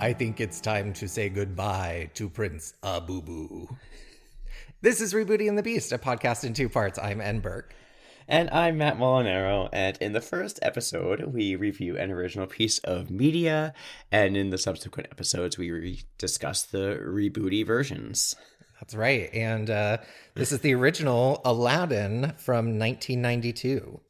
I think it's time to say goodbye to Prince Abubu. This is Rebooting and the Beast, a podcast in two parts. I'm Ann Burke. And I'm Matt Molinaro, and in the first episode, we review an original piece of media, and in the subsequent episodes, we discuss the rebooty versions. That's right, and this is the original Aladdin from 1992.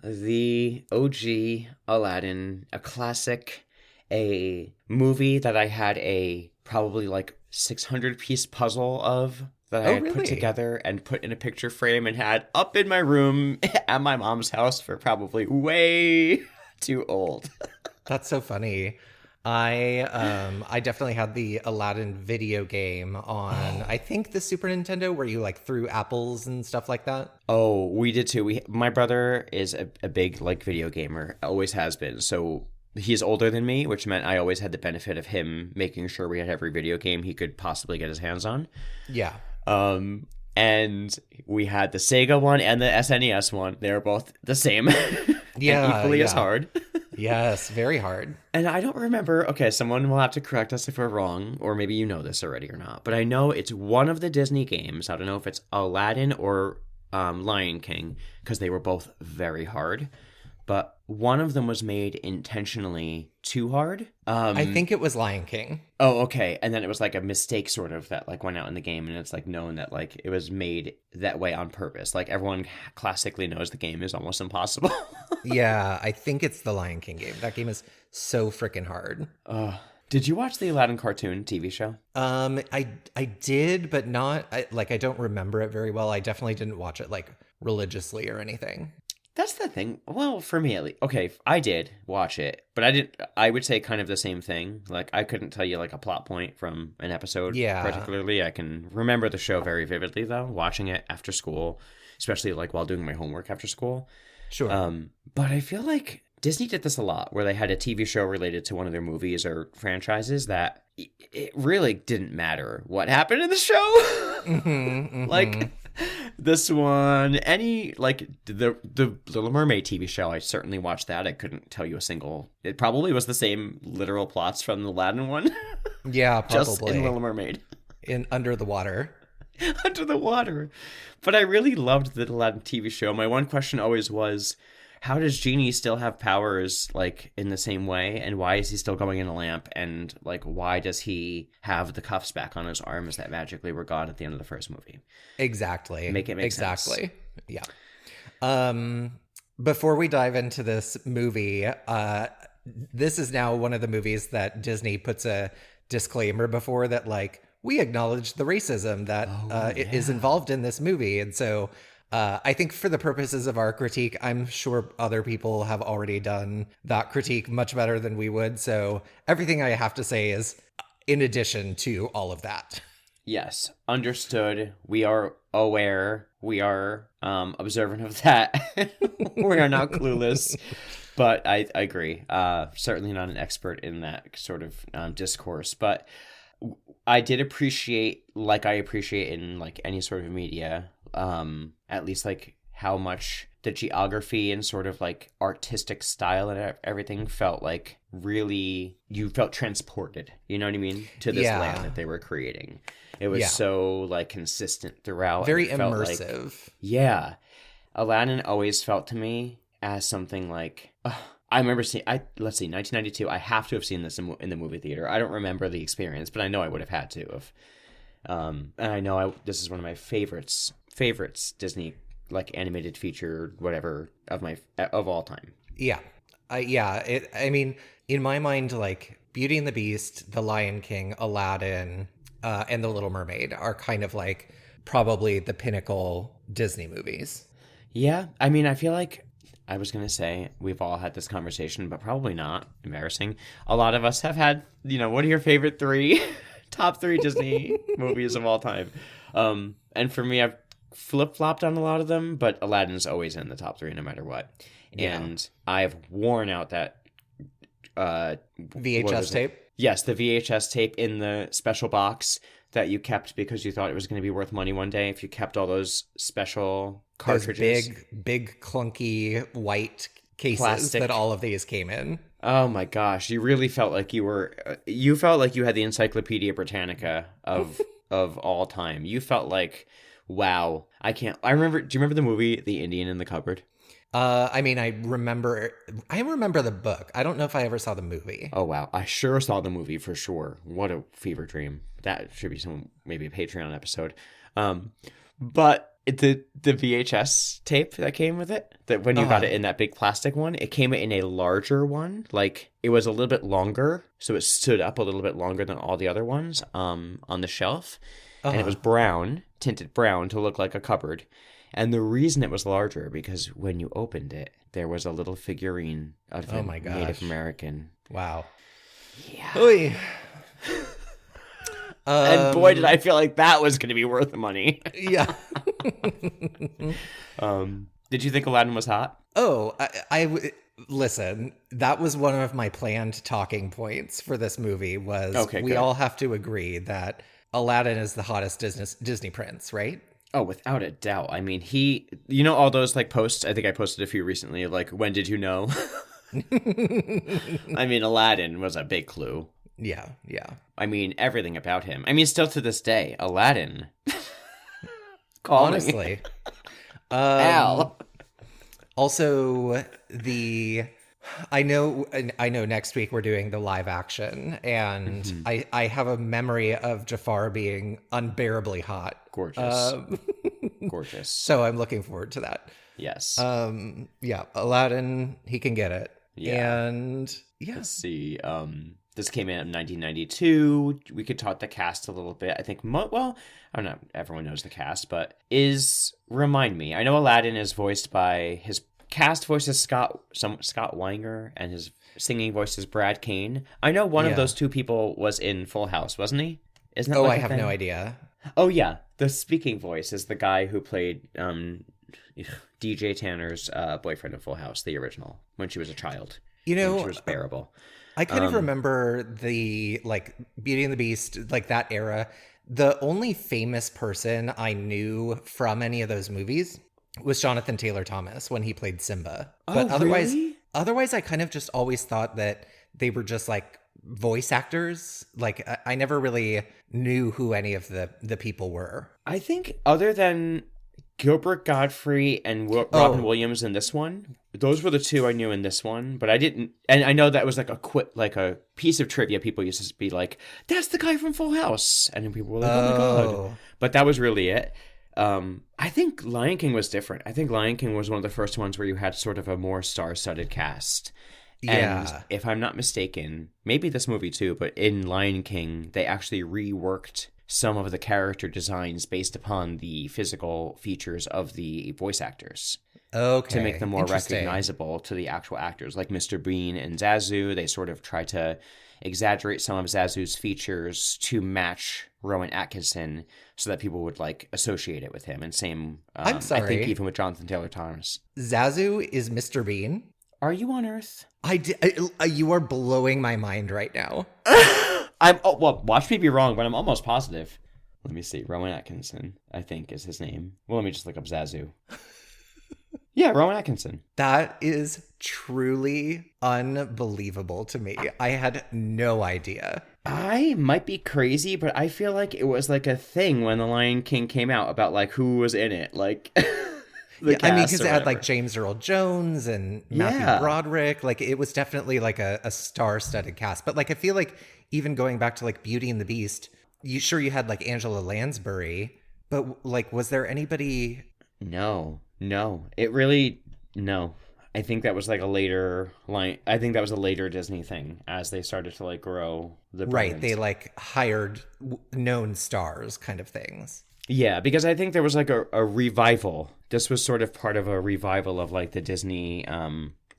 The OG Aladdin, a classic, a movie that I had a probably like 600-piece puzzle of that I had put together and put in a picture frame and had up in my room at my mom's house for probably way too old. That's so funny. I definitely had the Aladdin video game on, I think the Super Nintendo, where you like threw apples and stuff like that. Oh, we did too. My brother is a big like video gamer, always has been. So he's older than me, which meant I always had the benefit of him making sure we had every video game he could possibly get his hands on. Yeah. And we had the Sega one and the SNES one. They were both the same. Yeah. And equally as hard. Yes, very hard. And I don't remember. Okay, someone will have to correct us if we're wrong, or maybe you know this already or not. But I know it's one of the Disney games. I don't know if it's Aladdin or Lion King, because they were both very hard. But one of them was made intentionally too hard. I think it was Lion King. Oh, okay. And then it was like a mistake sort of that like went out in the game, and it's like known that like it was made that way on purpose. Like everyone classically knows the game is almost impossible. Yeah, I think it's the Lion King game. That game is so freaking hard. Did you watch the Aladdin cartoon TV show? I did, but not I don't remember it very well. I definitely didn't watch it like religiously or anything. That's the thing. Well, for me at least. Okay, I did watch it, but I would say kind of the same thing. Like, I couldn't tell you, like, a plot point from an episode particularly. I can remember the show very vividly, though, watching it after school, especially, like, while doing my homework after school. Sure. But I feel like Disney did this a lot, where they had a TV show related to one of their movies or franchises that it really didn't matter what happened in the show. Like... This one, like the Little Mermaid TV show, I certainly watched that. I couldn't tell you a single. It probably was the same literal plots from the Aladdin one. Yeah, probably. Just in Little Mermaid. In Under the Water. Under the Water. But I really loved the Aladdin TV show. My one question always was, how does Genie still have powers, like, in the same way? And why is he still going in a lamp? And, like, why does he have the cuffs back on his arms that magically were gone at the end of the first movie? Exactly. Make it make sense. Exactly. Yeah. Before we dive into this movie, this is now one of the movies that Disney puts a disclaimer before that, like, we acknowledge the racism that is involved in this movie. And so... I think for the purposes of our critique, I'm sure other people have already done that critique much better than we would. So everything I have to say is in addition to all of that. Yes, understood. We are aware. We are observant of that. We are not clueless. But I agree. Certainly not an expert in that sort of discourse. But I did appreciate, like I appreciate in like any sort of media, at least like how much the geography and sort of like artistic style and everything felt like really, you felt transported, you know what I mean, to this land that they were creating. It was so like consistent throughout. Very immersive. Like, Aladdin always felt to me as something like, I remember seeing, let's see, 1992, I have to have seen this in the movie theater. I don't remember the experience, but I know I would have had to have. And I know this is one of my favorites Disney like animated feature whatever of all time. I mean, in my mind, like Beauty and the Beast, The Lion King, Aladdin, and The Little Mermaid are kind of like probably the pinnacle Disney movies. Yeah, I mean, I feel like I was gonna say we've all had this conversation, but probably not. Embarrassing. A lot of us have had, what are your favorite top three Disney movies of all time? And for me, I've flip-flopped on a lot of them, but Aladdin's always in the top three no matter what. Yeah. And I've worn out that VHS tape. Yes, the VHS tape in the special box that you kept because you thought it was going to be worth money one day if you kept all those special cartridges. Those big clunky white cases that all of these came in. Oh my gosh, you really felt like you felt like you had the Encyclopedia Britannica of all time. You felt like, wow, do you remember the movie The Indian in the Cupboard? I mean, I remember the book. I don't know if I ever saw the movie. Oh wow, I sure saw the movie for sure. What a fever dream. That should be maybe a Patreon episode. But the VHS tape that came with it, that when you got it in that big plastic one, it came in a larger one. Like, it was a little bit longer, so it stood up a little bit longer than all the other ones on the shelf. And it was tinted brown to look like a cupboard. And the reason it was larger, because when you opened it, there was a little figurine of a Native American. Wow. Yeah. Oy. And boy, did I feel like that was going to be worth the money. Yeah. Did you think Aladdin was hot? Oh, listen, that was one of my planned talking points for this movie was we all have to agree that Aladdin is the hottest Disney prince, right? Oh, without a doubt. I mean, all those like posts, I think I posted a few recently, like, when did you know? I mean, Aladdin was a big clue. Yeah. I mean, everything about him. I mean, still to this day, Aladdin. Honestly. Al. Also, I know next week we're doing the live action, and I have a memory of Jafar being unbearably hot. Gorgeous. Gorgeous. So I'm looking forward to that. Yes. Yeah, Aladdin, he can get it. Yeah. And yeah. Let's see. This came in 1992. We could talk the cast a little bit. I think, I don't know, everyone knows the cast, but remind me. I know Aladdin is voiced by, his cast voice is Scott Weinger, and his singing voice is Brad Kane. I know one of those two people was in Full House, wasn't he? Isn't that I have no idea. Oh, yeah. The speaking voice is the guy who played DJ Tanner's boyfriend in Full House, the original, when she was a child. She was bearable. I kind of remember the, like, Beauty and the Beast, like, that era. The only famous person I knew from any of those movies was Jonathan Taylor Thomas when he played Simba. But otherwise, I kind of just always thought that they were just, like, voice actors. Like, I never really knew who any of the people were. I think other than Gilbert Godfrey and Robin Williams in this one, those were the two I knew in this one, but I didn't, and I know that was like a piece of trivia. People used to be like, that's the guy from Full House, and then people were like, oh my god. But that was really it. I think Lion King was different. I think Lion King was one of the first ones where you had sort of a more star-studded cast. And if I'm not mistaken, maybe this movie too, but in Lion King, they actually reworked some of the character designs based upon the physical features of the voice actors. Okay. To make them more recognizable to the actual actors. Like Mr. Bean and Zazu, they sort of try to exaggerate some of Zazu's features to match Rowan Atkinson so that people would, like, associate it with him. And same, I'm sorry. I think even with Jonathan Taylor Thomas. Zazu is Mr. Bean? Are you on Earth? You are blowing my mind right now. Watch me be wrong, but I'm almost positive. Let me see. Rowan Atkinson, I think, is his name. Well, let me just look up Zazu. Yeah, Rowan Atkinson. That is truly unbelievable to me. I had no idea. I might be crazy, but I feel like it was like a thing when The Lion King came out about like who was in it. Like, I mean, because it had like James Earl Jones and Matthew Broderick. Like, it was definitely like a star-studded cast. But like, I feel like even going back to like Beauty and the Beast, you had like Angela Lansbury, but like, was there anybody? No. It really, no. I think that was like a later line. I think that was a later Disney thing as they started to like grow the brand. Right. They like hired known stars kind of things. Yeah, because I think there was like a revival. This was sort of part of a revival of like the Disney,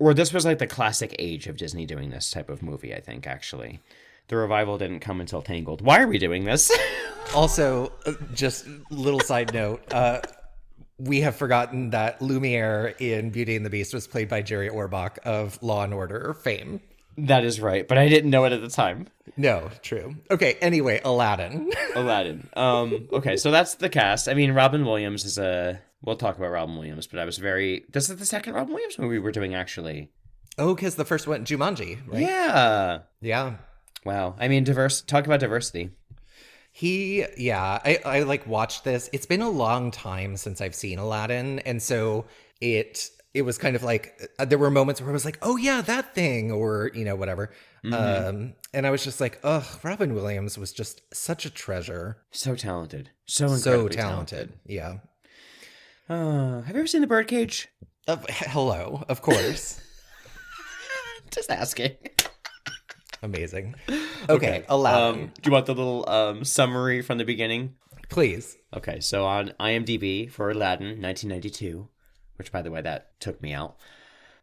or this was like the classic age of Disney doing this type of movie, I think, actually. The revival didn't come until Tangled. Why are we doing this? Also, just little side note, we have forgotten that Lumiere in Beauty and the Beast was played by Jerry Orbach of Law and Order fame. That is right, but I didn't know it at the time. No, true. Okay, anyway, Aladdin. Okay, so that's the cast. I mean, Robin Williams is we'll talk about Robin Williams, but this is the second Robin Williams movie we're doing, actually. Oh, because the first one, Jumanji, right? Yeah. Yeah. Wow. I mean, talk about diversity. I like watched this. It's been a long time since I've seen Aladdin, and so it was kind of like there were moments where I was like, oh yeah, that thing, or whatever. And I was just like, ugh, Robin Williams was just such a treasure. So talented. So So incredibly talented. Yeah. Have you ever seen The Birdcage? Hello, of course. Just asking. Amazing. Okay, Aladdin. Do you want the little summary from the beginning? Please. Okay, so on IMDb for Aladdin, 1992, which, by the way, that took me out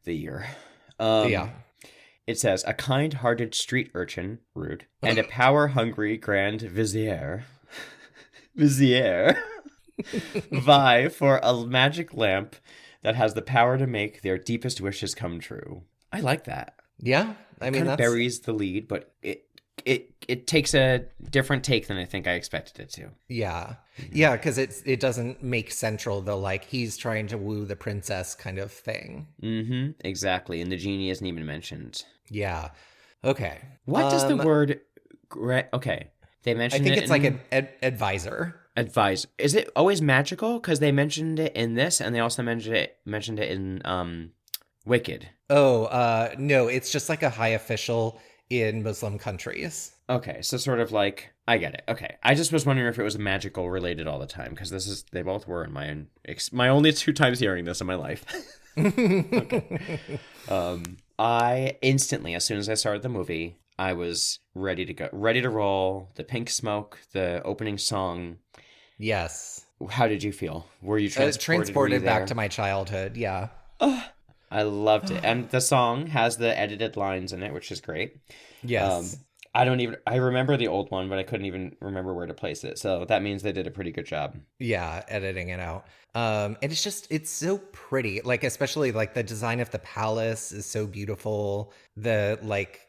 the year. Yeah. It says, a kind-hearted street urchin, rude, and a power-hungry grand vizier vie for a magic lamp that has the power to make their deepest wishes come true. I like that. Yeah, I mean, Kind of buries the lead, but it takes a different take than I think I expected it to. Yeah. Yeah, because it doesn't make central the, like, he's trying to woo the princess kind of thing. Mm-hmm, exactly. And the genie isn't even mentioned. Yeah. Okay. What does the word... Okay, they I mentioned think it it's like an advisor. Advise. Is it always magical? Because they mentioned it in this, and they also mentioned it in Wicked. Oh, no, it's just like a high official in Muslim countries. Okay, so sort of like, I get it. Okay, I just was wondering if it was magical related all the time, because they both were in my only 2 times hearing this in my life. Okay. I instantly, as soon as I started the movie, I was ready to go, ready to roll. The pink smoke, the opening song. Yes. How did you feel? Were you transported? Transported Were you back there? to my childhood, yeah. I loved it. And the song has the edited lines in it, which is great. Yes. I remember the old one, but I couldn't even remember where to place it. So that means they did a pretty good job. Yeah, editing it out. And it's so pretty. Like, especially like the design of the palace is so beautiful. The like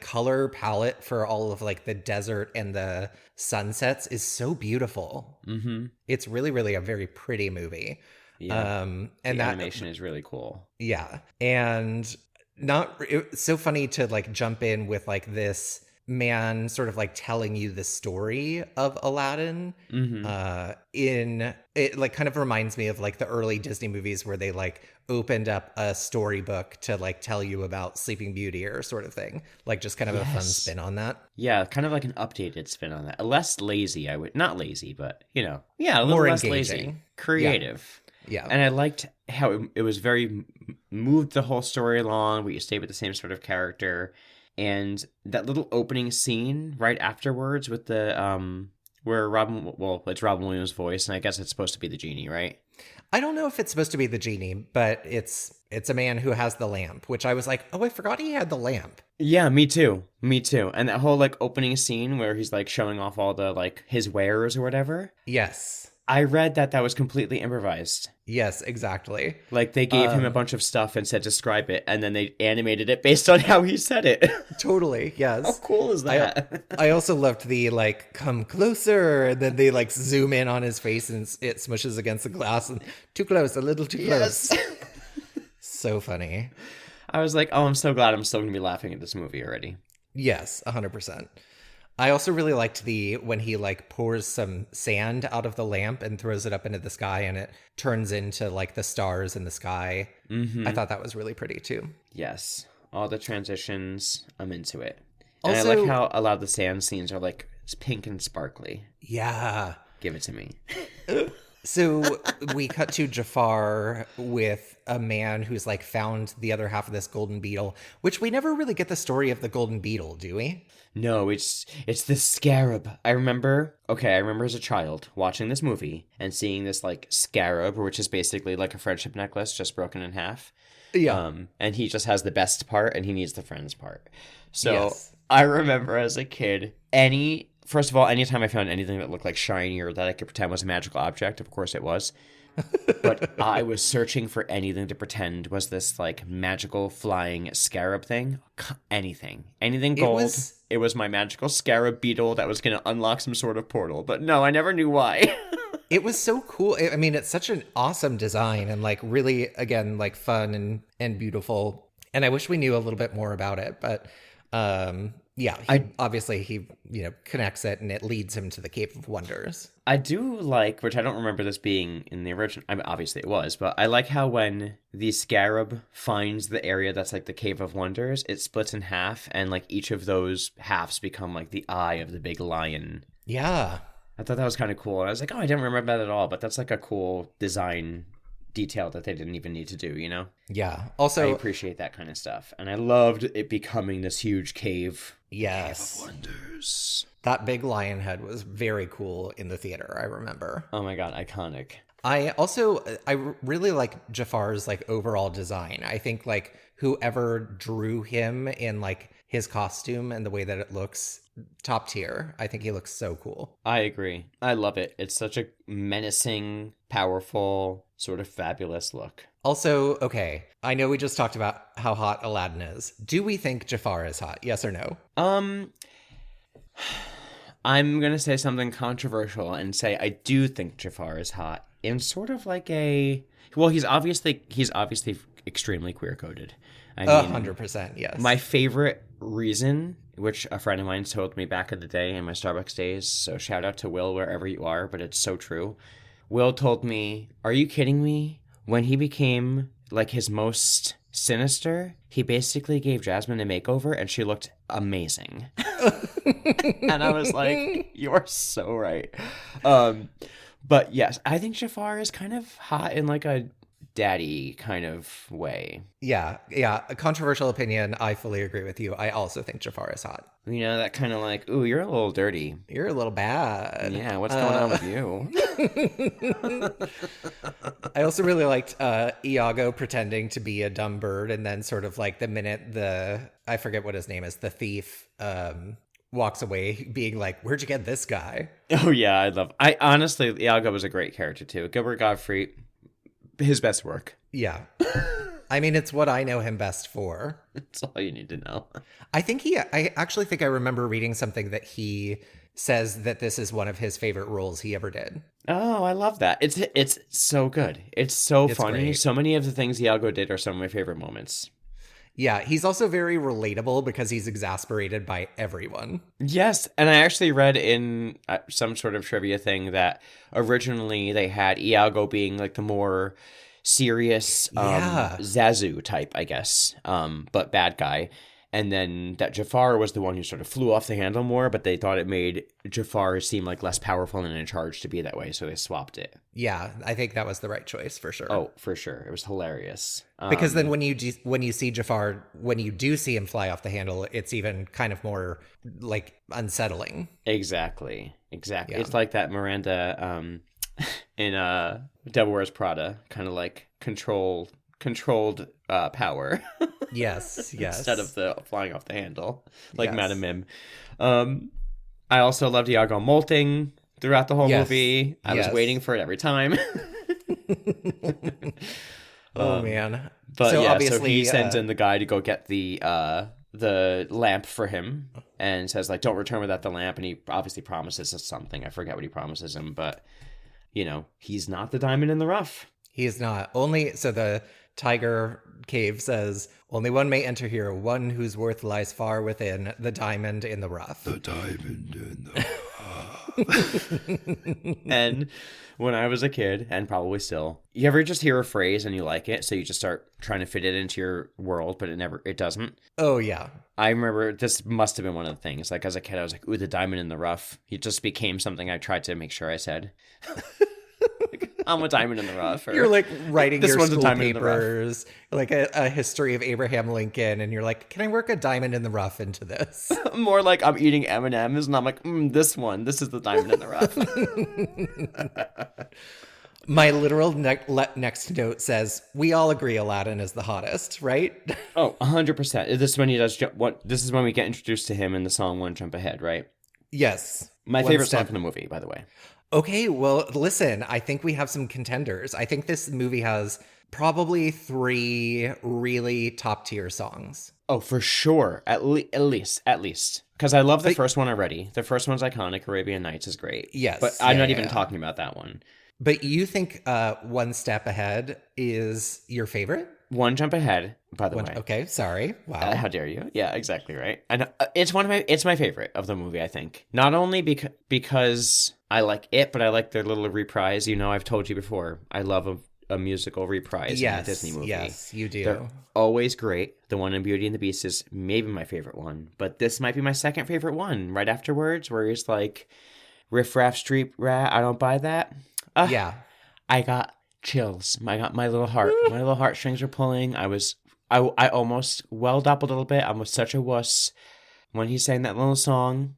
color palette for all of like the desert and the sunsets is so beautiful. Mm-hmm. It's really, really a very pretty movie. Yeah. And the that animation is really cool. Yeah. And it's so funny to like jump in with like this man sort of like telling you the story of Aladdin. In it like kind of reminds me of like the early Disney movies where they like opened up a storybook to like tell you about Sleeping Beauty or sort of thing. Like just kind of a fun spin on that. Yeah, kind of like an updated spin on that. Less lazy, not lazy, but a little More less engaging. lazy. Creative. Yeah. And I liked how it was very moved the whole story along, but you stayed with the same sort of character. And that little opening scene right afterwards with the where it's Robin Williams' voice, and I guess it's supposed to be the genie, right? I don't know if it's supposed to be the genie, but it's a man who has the lamp, which I was like, oh, I forgot he had the lamp. Yeah, me too. And that whole like opening scene where he's like showing off all the like his wares or whatever. Yes. I read that was completely improvised. Yes, exactly. Like they gave him a bunch of stuff and said describe it, and then they animated it based on how he said it. Totally, yes. How cool is that? I also loved the like come closer, and then they like zoom in on his face and it smushes against the glass and too close, a little too close. So funny. I was like, oh, I'm so glad I'm still gonna be laughing at this movie already. Yes, 100%. I also really liked when he like pours some sand out of the lamp and throws it up into the sky and it turns into like the stars in the sky. I thought that was really pretty too. Yes. All the transitions, I'm into it. And Also, I like how a lot of the sand scenes are like pink and sparkly. Yeah. Give it to me. So we cut to Jafar with a man who's like found the other half of this golden beetle, which we never really get the story of the golden beetle, do we? No, it's the scarab. I remember as a child watching this movie and seeing this like scarab, which is basically like a friendship necklace just broken in half. Yeah. And he just has the best part and he needs the friends part. So Yes. I remember as a kid, first of all, anytime I found anything that looked like shiny or that I could pretend was a magical object, of course it was. But I was searching for anything to pretend was this like magical flying scarab thing. Anything gold. It was my magical scarab beetle that was going to unlock some sort of portal. But no, I never knew why. It was so cool. I mean, it's such an awesome design and like really, again, like fun and beautiful. And I wish we knew a little bit more about it, but yeah, he connects it and it leads him to the Cave of Wonders. I do like, which I don't remember this being in the original. I mean, obviously it was, but I like how when the scarab finds the area that's like the Cave of Wonders, it splits in half, and like each of those halves become like the eye of the big lion. Yeah. I thought that was kind of cool. And I was like, oh, I didn't remember that at all, but that's like a cool design detail that they didn't even need to do, you know? Yeah. Also, I appreciate that kind of stuff. And I loved it becoming this huge cave. Yes. Cave of Wonders. That big lion head was very cool in the theater, I remember. Oh my god, iconic. I really like Jafar's like overall design. I think like whoever drew him in like his costume and the way that it looks, top tier. I think he looks so cool. I agree. I love it. It's such a menacing, powerful, sort of fabulous look. Also, okay, I know we just talked about how hot Aladdin is. Do we think Jafar is hot? Yes or no? I'm going to say something controversial and say I do think Jafar is hot. In sort of like a... Well, he's obviously extremely queer-coded. I mean, 100%, yes. My favorite reason, which a friend of mine told me back in the day in my Starbucks days, so shout out to Will wherever you are, but it's so true. Will told me, are you kidding me? When he became like his most sinister, he basically gave Jasmine a makeover and she looked amazing. And I was like, you're so right. But yes, I think Jafar is kind of hot in like a daddy kind of way. Yeah. A controversial opinion. I fully agree with you. I also think Jafar is hot. You know, that kind of like, ooh, you're a little dirty. You're a little bad. Yeah, what's going on with you? I also really liked Iago pretending to be a dumb bird, and then sort of like the minute I forget what his name is, the thief walks away being like, where'd you get this guy? Oh yeah, I honestly, Iago was a great character too. Gilbert Gottfried, his best work. Yeah. I mean, it's what I know him best for. That's all you need to know. I actually think I remember reading something that he says that this is one of his favorite roles he ever did. Oh, I love that. It's so good. It's so funny. Great. So many of the things Iago did are some of my favorite moments. Yeah, he's also very relatable because he's exasperated by everyone. Yes, and I actually read in some sort of trivia thing that originally they had Iago being like the more serious Zazu type, I guess, but bad guy. And then that Jafar was the one who sort of flew off the handle more, but they thought it made Jafar seem like less powerful and in charge to be that way, so they swapped it. Yeah, I think that was the right choice for sure. Oh, for sure. It was hilarious. Because then when you see Jafar, when you do see him fly off the handle, it's even kind of more like unsettling. Exactly. Yeah. It's like that Miranda in Devil Wears Prada, kind of like controlled power. Yes. Instead of the flying off the handle, like yes. Madame Mim. I also loved Iago molting throughout the whole movie. I was waiting for it every time. Oh man! But so obviously, so he sends in the guy to go get the lamp for him, and says like, "Don't return without the lamp." And he obviously promises us something. I forget what he promises him, but you know, he's not the diamond in the rough. He is not. So the Tiger Cave says, only one may enter here, one whose worth lies far within, the diamond in the rough. The diamond in the rough. And when I was a kid, and probably still, you ever just hear a phrase and you like it, so you just start trying to fit it into your world, but it doesn't? Oh, yeah. I remember this must have been one of the things. Like, as a kid, I was like, ooh, the diamond in the rough. It just became something I tried to make sure I said. I'm a diamond in the rough. You're like writing your school papers, like a history of Abraham Lincoln, and you're like, can I work a diamond in the rough into this? More like I'm eating M&Ms, and I'm like, this is the diamond in the rough. My literal next note says, we all agree Aladdin is the hottest, right? Oh, 100%. This is when we get introduced to him in the song One Jump Ahead, right? Yes. My favorite song from the movie, by the way. Okay, well, listen, I think we have some contenders. I think this movie has probably 3 really top-tier songs. Oh, for sure. At least. Because I love the first one already. The first one's iconic. Arabian Nights is great. Yes. But I'm not even talking about that one. But you think One Step Ahead is your favorite? One Jump Ahead, by the way. Okay, sorry. Wow. How dare you? Yeah, exactly right. And it's my favorite of the movie. I think not only because I like it, but I like their little reprise. You know, I've told you before. I love a musical reprise in a Disney movie. Yes, you do. They're always great. The one in Beauty and the Beast is maybe my favorite one, but this might be my second favorite one. Right afterwards, where he's like, "Riff Raff Street Rat, I don't buy that." Yeah. I got chills. I got my little heartstrings were pulling. I almost welled up a little bit. I was such a wuss when he sang that little song.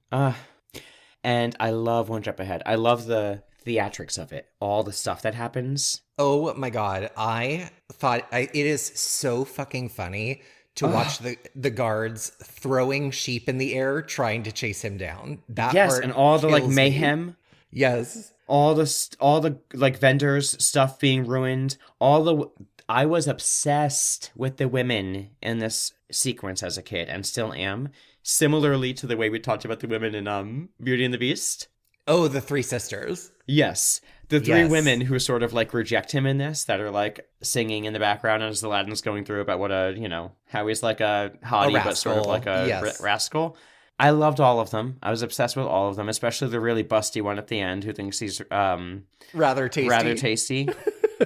And I love One Jump Ahead. I love the theatrics of it. All the stuff that happens. Oh my God. I thought it is so fucking funny to watch the guards throwing sheep in the air trying to chase him down. That part and all the like kills mayhem. me. Yes. All the like vendors stuff being ruined. I was obsessed with the women in this sequence as a kid and still am. Similarly to the way we talked about the women in Beauty and the Beast. Oh, the three sisters. Yes. The three women who sort of like reject him in this that are like singing in the background as Aladdin's going through about what how he's like a hottie but sort of like a rascal. I loved all of them. I was obsessed with all of them, especially the really busty one at the end who thinks he's rather tasty.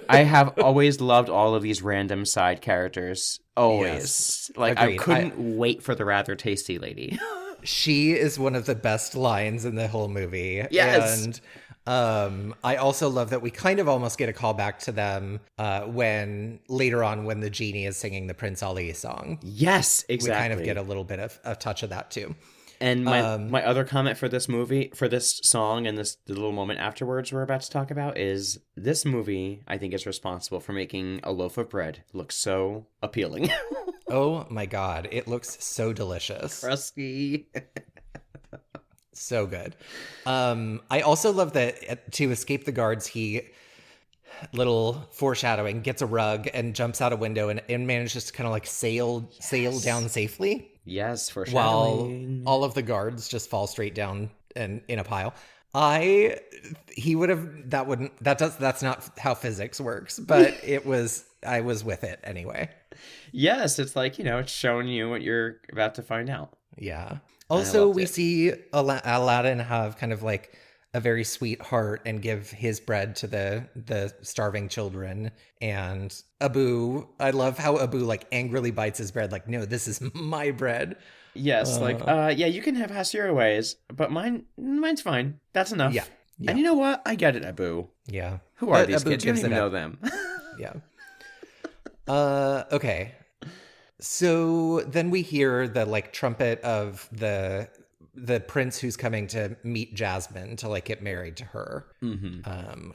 I have always loved all of these random side characters. Always. Yes. Like, Agreed. I couldn't wait for the rather tasty lady. She is one of the best lines in the whole movie. Yes. And I also love that we kind of almost get a call back to them when later on when the genie is singing the Prince Ali song. Yes, exactly. We kind of get a little bit of a touch of that too. And my other comment for this movie, for this song and the little moment afterwards we're about to talk about is this movie, I think, is responsible for making a loaf of bread look so appealing. Oh my God. It looks so delicious. Crusty. So good. I also love that to escape the guards, he, little foreshadowing, gets a rug and jumps out a window and manages to kind of like sail down safely. Yes, foreshadowing. While all of the guards just fall straight down and in a pile. That's not how physics works, but I was with it anyway. Yes, it's like, it's showing you what you're about to find out. Yeah. Also, we see Aladdin have kind of like a very sweet heart and give his bread to the starving children. And Abu, I love how Abu like angrily bites his bread. Like, no, this is my bread. Yes, yeah, you can have your ways, but mine's fine. That's enough. Yeah. And you know what? I get it, Abu. Yeah. Who are these kids? You don't even know them. Yeah. Okay. So then we hear the like trumpet of the prince who's coming to meet Jasmine to like get married to her,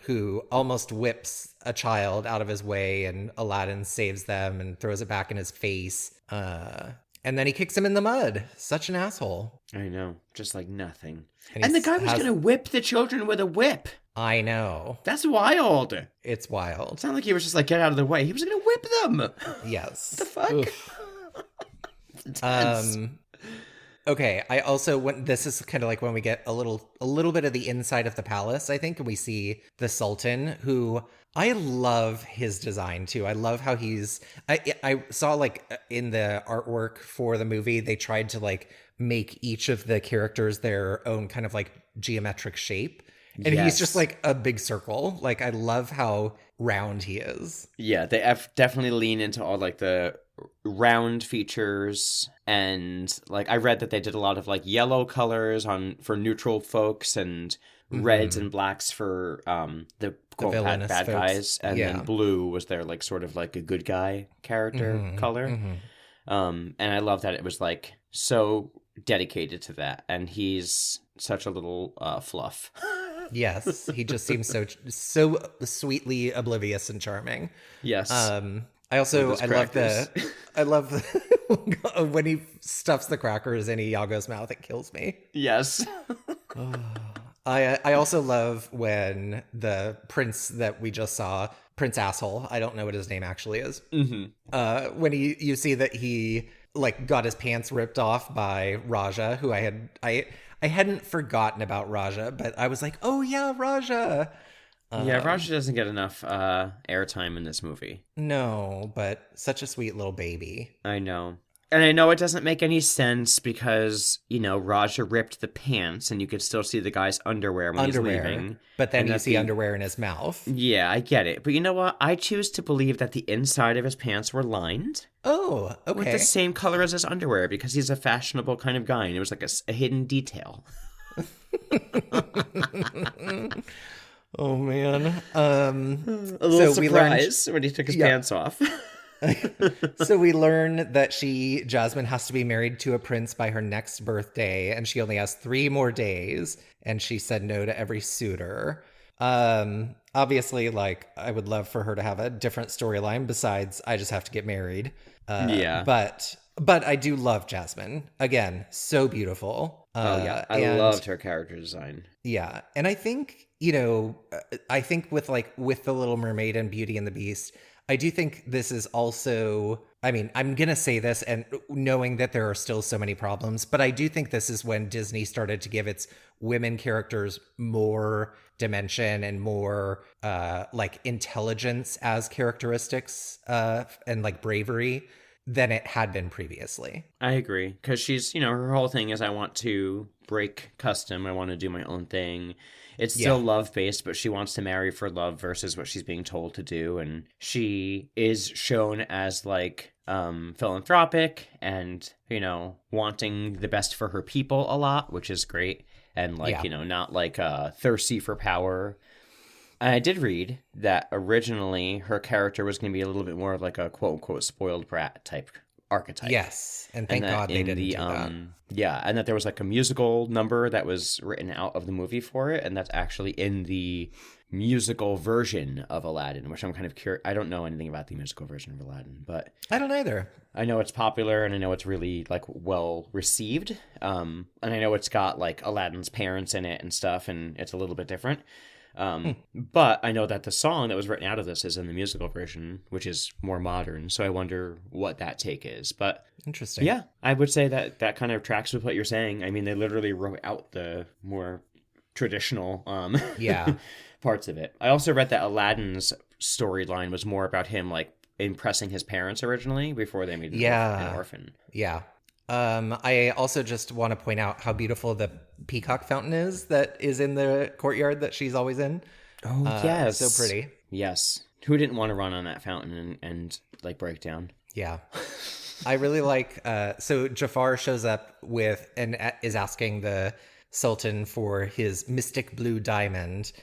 who almost whips a child out of his way, and Aladdin saves them and throws it back in his face. And then he kicks him in the mud. Such an asshole. I know. Just like nothing. And the guy was going to whip the children with a whip. I know. That's wild. It's wild. It's not like he was just like, get out of the way. He was going to whip them. Yes. What the fuck? It's okay. I also this is kind of like when we get a little bit of the inside of the palace, I think, and we see the Sultan, who I love his design too. I love how I saw like in the artwork for the movie, they tried to like make each of the characters their own kind of like geometric shape. And he's just like a big circle. Like, I love how round he is. Yeah, they definitely lean into all like the round features, and like I read that they did a lot of like yellow colors for neutral folks and reds and blacks for the quote bad folks. Guys, and then blue was their like sort of like a good guy character color. And I love that it was like so dedicated to that, and he's such a little fluff. Yes, he just seems so sweetly oblivious and charming. Yes. I love when he stuffs the crackers in Iago's mouth. It kills me. Yes. I also love when the prince that we just saw, Prince Asshole, I don't know what his name actually is. When you see that he like got his pants ripped off by Raja, who I hadn't forgotten about Raja, but I was like, oh yeah, Raja. Yeah, Roger doesn't get enough airtime in this movie. No, but such a sweet little baby. I know. And I know it doesn't make any sense because, Roger ripped the pants and you could still see the guy's underwear when he's leaving. But then And you that see underwear in his mouth. Yeah, I get it. But you know what? I choose to believe that the inside of his pants were lined Oh, okay. with the same color as his underwear because he's a fashionable kind of guy and it was like a hidden detail. Oh man. A little surprise when he took his pants off. So we learn that Jasmine has to be married to a prince by her next birthday, and she only has 3 more days, and she said no to every suitor. Obviously, like, I would love for her to have a different storyline besides I just have to get married. Yeah. But I do love Jasmine. Again, so beautiful. Oh yeah, I loved her character design. Yeah, and I think, I think with The Little Mermaid and Beauty and the Beast, I do think this is also, I mean, I'm going to say this and knowing that there are still so many problems, but I do think this is when Disney started to give its women characters more dimension and more intelligence as characteristics and like bravery than it had been previously. I agree. Because she's, her whole thing is I want to break custom. I want to do my own thing. It's still love-based, but she wants to marry for love versus what she's being told to do. And she is shown as, like, philanthropic and, wanting the best for her people a lot, which is great. And, not, thirsty for power. And I did read that originally her character was going to be a little bit more of, like, a quote-unquote spoiled brat type archetype. Yes, and thank God they didn't do that. Yeah, and that there was like a musical number that was written out of the movie for it, and that's actually in the musical version of Aladdin, which I'm kind of curious. I don't know anything about the musical version of Aladdin, but I don't either. I know it's popular, and I know it's really like well received, and I know it's got like Aladdin's parents in it and stuff, and it's a little bit different. But I know that the song that was written out of this is in the musical version, which is more modern. So I wonder what that take is. But interesting. Yeah, I would say that kind of tracks with what you're saying. I mean, they literally wrote out the more traditional parts of it. I also read that Aladdin's storyline was more about him like impressing his parents originally before they made him an orphan. Yeah. I also just want to point out how beautiful the peacock fountain is that is in the courtyard that she's always in. Oh, yes. So pretty. Yes. Who didn't want to run on that fountain and like break down? Yeah. I really like, so Jafar shows up with and is asking the Sultan for his mystic blue diamond,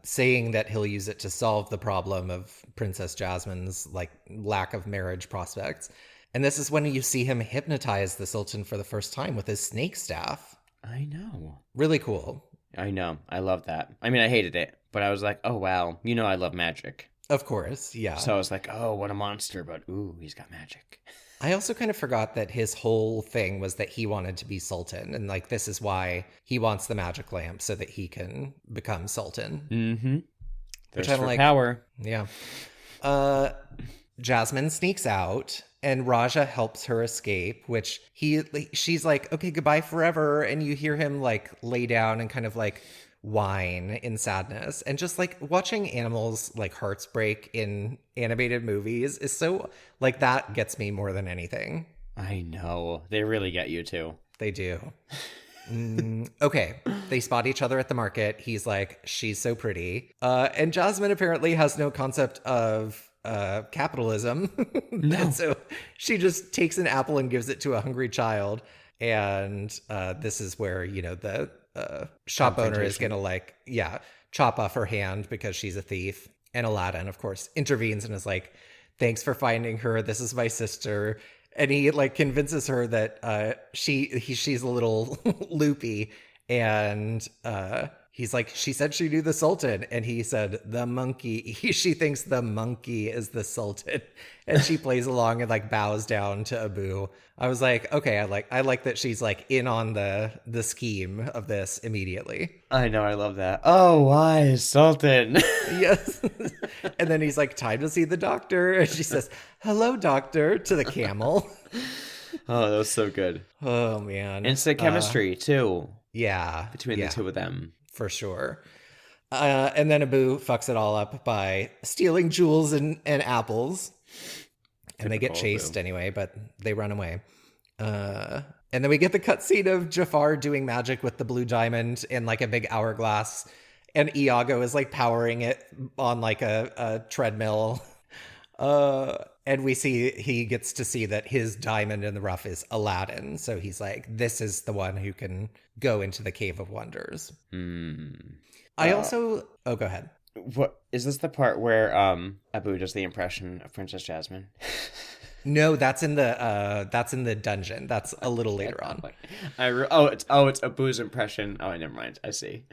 saying that he'll use it to solve the problem of Princess Jasmine's like lack of marriage prospects. And this is when you see him hypnotize the Sultan for the first time with his snake staff. I know. Really cool. I know. I love that. I mean, I hated it, but I was like, oh, wow. I love magic. Of course, yeah. So I was like, oh, what a monster, but ooh, he's got magic. I also kind of forgot that his whole thing was that he wanted to be Sultan. And like, this is why he wants the magic lamp so that he can become Sultan. Mm-hmm. Which I'm like, power. Yeah. Jasmine sneaks out. And Raja helps her escape, which she's like, okay, goodbye forever. And you hear him like lay down and kind of like whine in sadness. And just like watching animals like hearts break in animated movies is so like that gets me more than anything. I know. They really get you too. They do. Okay. They spot each other at the market. He's like, she's so pretty. And Jasmine apparently has no concept of capitalism. No. And so she just takes an apple and gives it to a hungry child. And this is where, the shop owner is going to chop off her hand because she's a thief. And Aladdin, of course, intervenes and is like, thanks for finding her. This is my sister. And he like convinces her that she's a little loopy. And he's like, she said she knew the Sultan. And he said, the monkey. She thinks the monkey is the Sultan. And she plays along and like bows down to Abu. I was like, okay, I like that she's like in on the scheme of this immediately. I know, I love that. Oh, why Sultan? Yes. And then he's like, time to see the doctor. And she says, hello, doctor, to the camel. Oh, that was so good. Oh, man. Instant chemistry, too. Yeah. Between the two of them. For sure. And then Abu fucks it all up by stealing jewels and apples. And they get Typical chased Abu. anyway, but they run away. And then we get the cutscene of Jafar doing magic with the blue diamond in like a big hourglass. And Iago is like powering it on like a treadmill. And we see he gets to see that his diamond in the rough is Aladdin. So he's like, this is the one who can go into the Cave of Wonders. I also... Oh, go ahead. What is this the part where Abu does the impression of Princess Jasmine? No, that's in the dungeon. That's a little later on. It's Abu's impression. Oh, never mind. I see.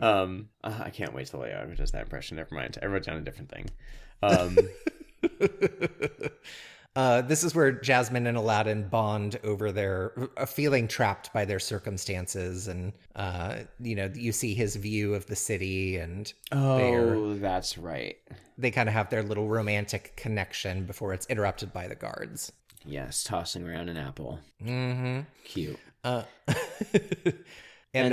I can't wait till Iago does that impression. Never mind. I wrote down a different thing. This is where Jasmine and Aladdin bond over their feeling trapped by their circumstances, and you see his view of the city, and that's right. They kind of have their little romantic connection before it's interrupted by the guards. Yes, tossing around an apple. Mm-hmm. Cute. And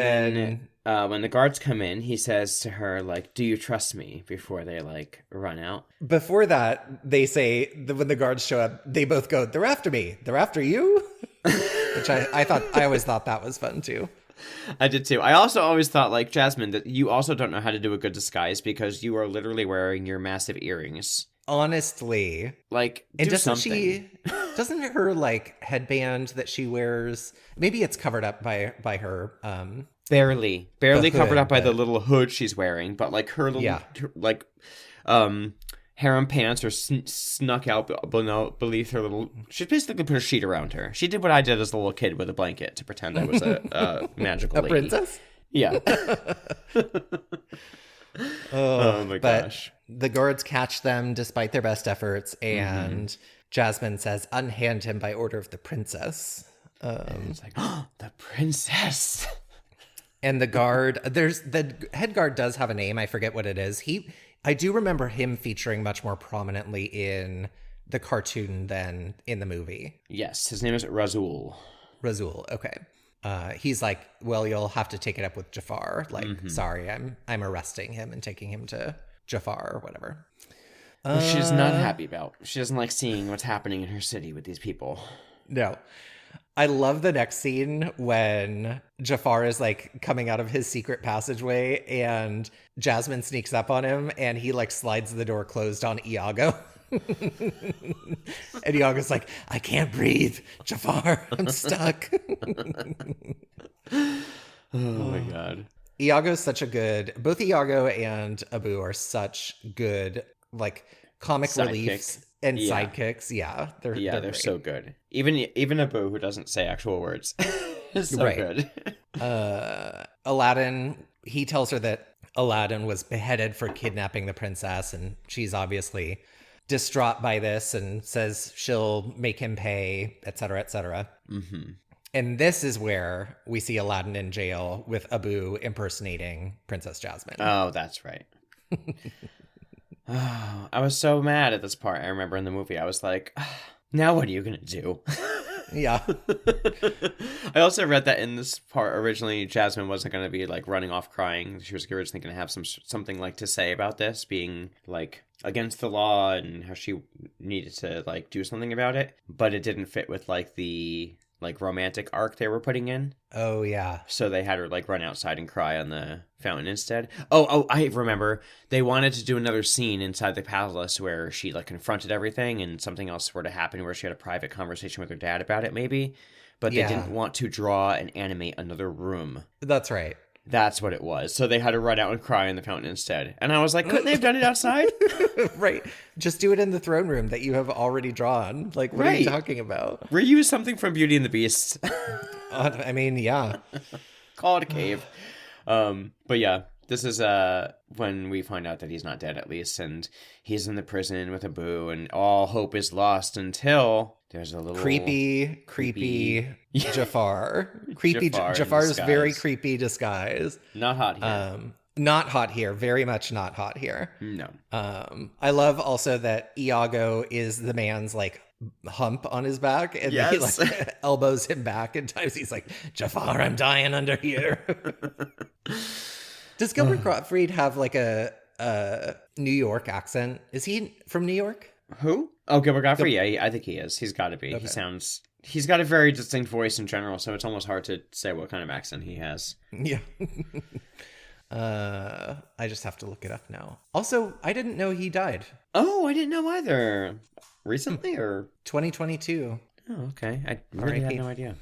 then when the guards come in, he says to her, like, do you trust me? Before they, like, run out. Before that, they say, when the guards show up, they both go, they're after me. They're after you? Which I always thought that was fun, too. I did, too. I also always thought, like, Jasmine, that you also don't know how to do a good disguise because you are literally wearing your massive earrings. Honestly. Like, and do something. Doesn't her, like, headband that she wears, maybe it's covered up by her... Barely hood, covered up by the little hood she's wearing, but like her little, harem pants are snuck out beneath her little. She basically put a sheet around her. She did what I did as a little kid with a blanket to pretend I was a magical lady. Princess? Yeah. Oh my gosh. The guards catch them despite their best efforts, and Jasmine says, "Unhand him by order of the princess." It's like, the princess. And the head guard does have a name. I forget what it is. I do remember him featuring much more prominently in the cartoon than in the movie. Yes, his name is Razul. Razul, okay. He's like, well, you'll have to take it up with Jafar. Like, sorry, I'm arresting him and taking him to Jafar or whatever. Which she's not happy about. She doesn't like seeing what's happening in her city with these people. No. I love the next scene when Jafar is like coming out of his secret passageway and Jasmine sneaks up on him and he like slides the door closed on Iago. And Iago's like, I can't breathe. Jafar, I'm stuck. Oh my God. Iago's such a good, both Iago and Abu are such good, like, comic reliefs and sidekicks. Yeah. They're so good. Even Abu, who doesn't say actual words, is so good. Aladdin, he tells her that Aladdin was beheaded for kidnapping the princess, and she's obviously distraught by this and says she'll make him pay, etc., etc. Mm-hmm. And this is where we see Aladdin in jail with Abu impersonating Princess Jasmine. Oh, that's right. Oh, I was so mad at this part. I remember in the movie, I was like, now what are you going to do? Yeah. I also read that in this part, originally, Jasmine wasn't going to be like running off crying. She was originally going to have something like to say about this being like against the law and how she needed to like do something about it. But it didn't fit with like the like romantic arc they were putting in. Oh, yeah. So they had her like run outside and cry on the fountain instead. Oh, I remember. They wanted to do another scene inside the palace where she like confronted everything and something else were to happen where she had a private conversation with her dad about it maybe. But they didn't want to draw and animate another room. That's right. That's what it was. So they had to run out and cry in the fountain instead. And I was like, couldn't they have done it outside? Right. Just do it in the throne room that you have already drawn. Like, what are you talking about? Reuse something from Beauty and the Beast. I mean, yeah. Call it a cave. But yeah, this is when we find out that he's not dead at least. And he's in the prison with Abu and all hope is lost until there's a little... Creepy Jafar. Jafar's very creepy disguise. Not hot here. Not hot here. Very much not hot here. No. I love also that Iago is the man's like hump on his back and he like elbows him back and times he's like, Jafar, I'm dying under here. Does Gilbert Gottfried have like a New York accent? Is he from New York? Who? Oh, Gilbert Gottfried? Yeah, I think he is. He's got to be. Okay. He's got a very distinct voice in general, so it's almost hard to say what kind of accent he has. Yeah. I just have to look it up now. Also, I didn't know he died. Oh, I didn't know either. Recently or 2022. Oh, okay. I really had no idea.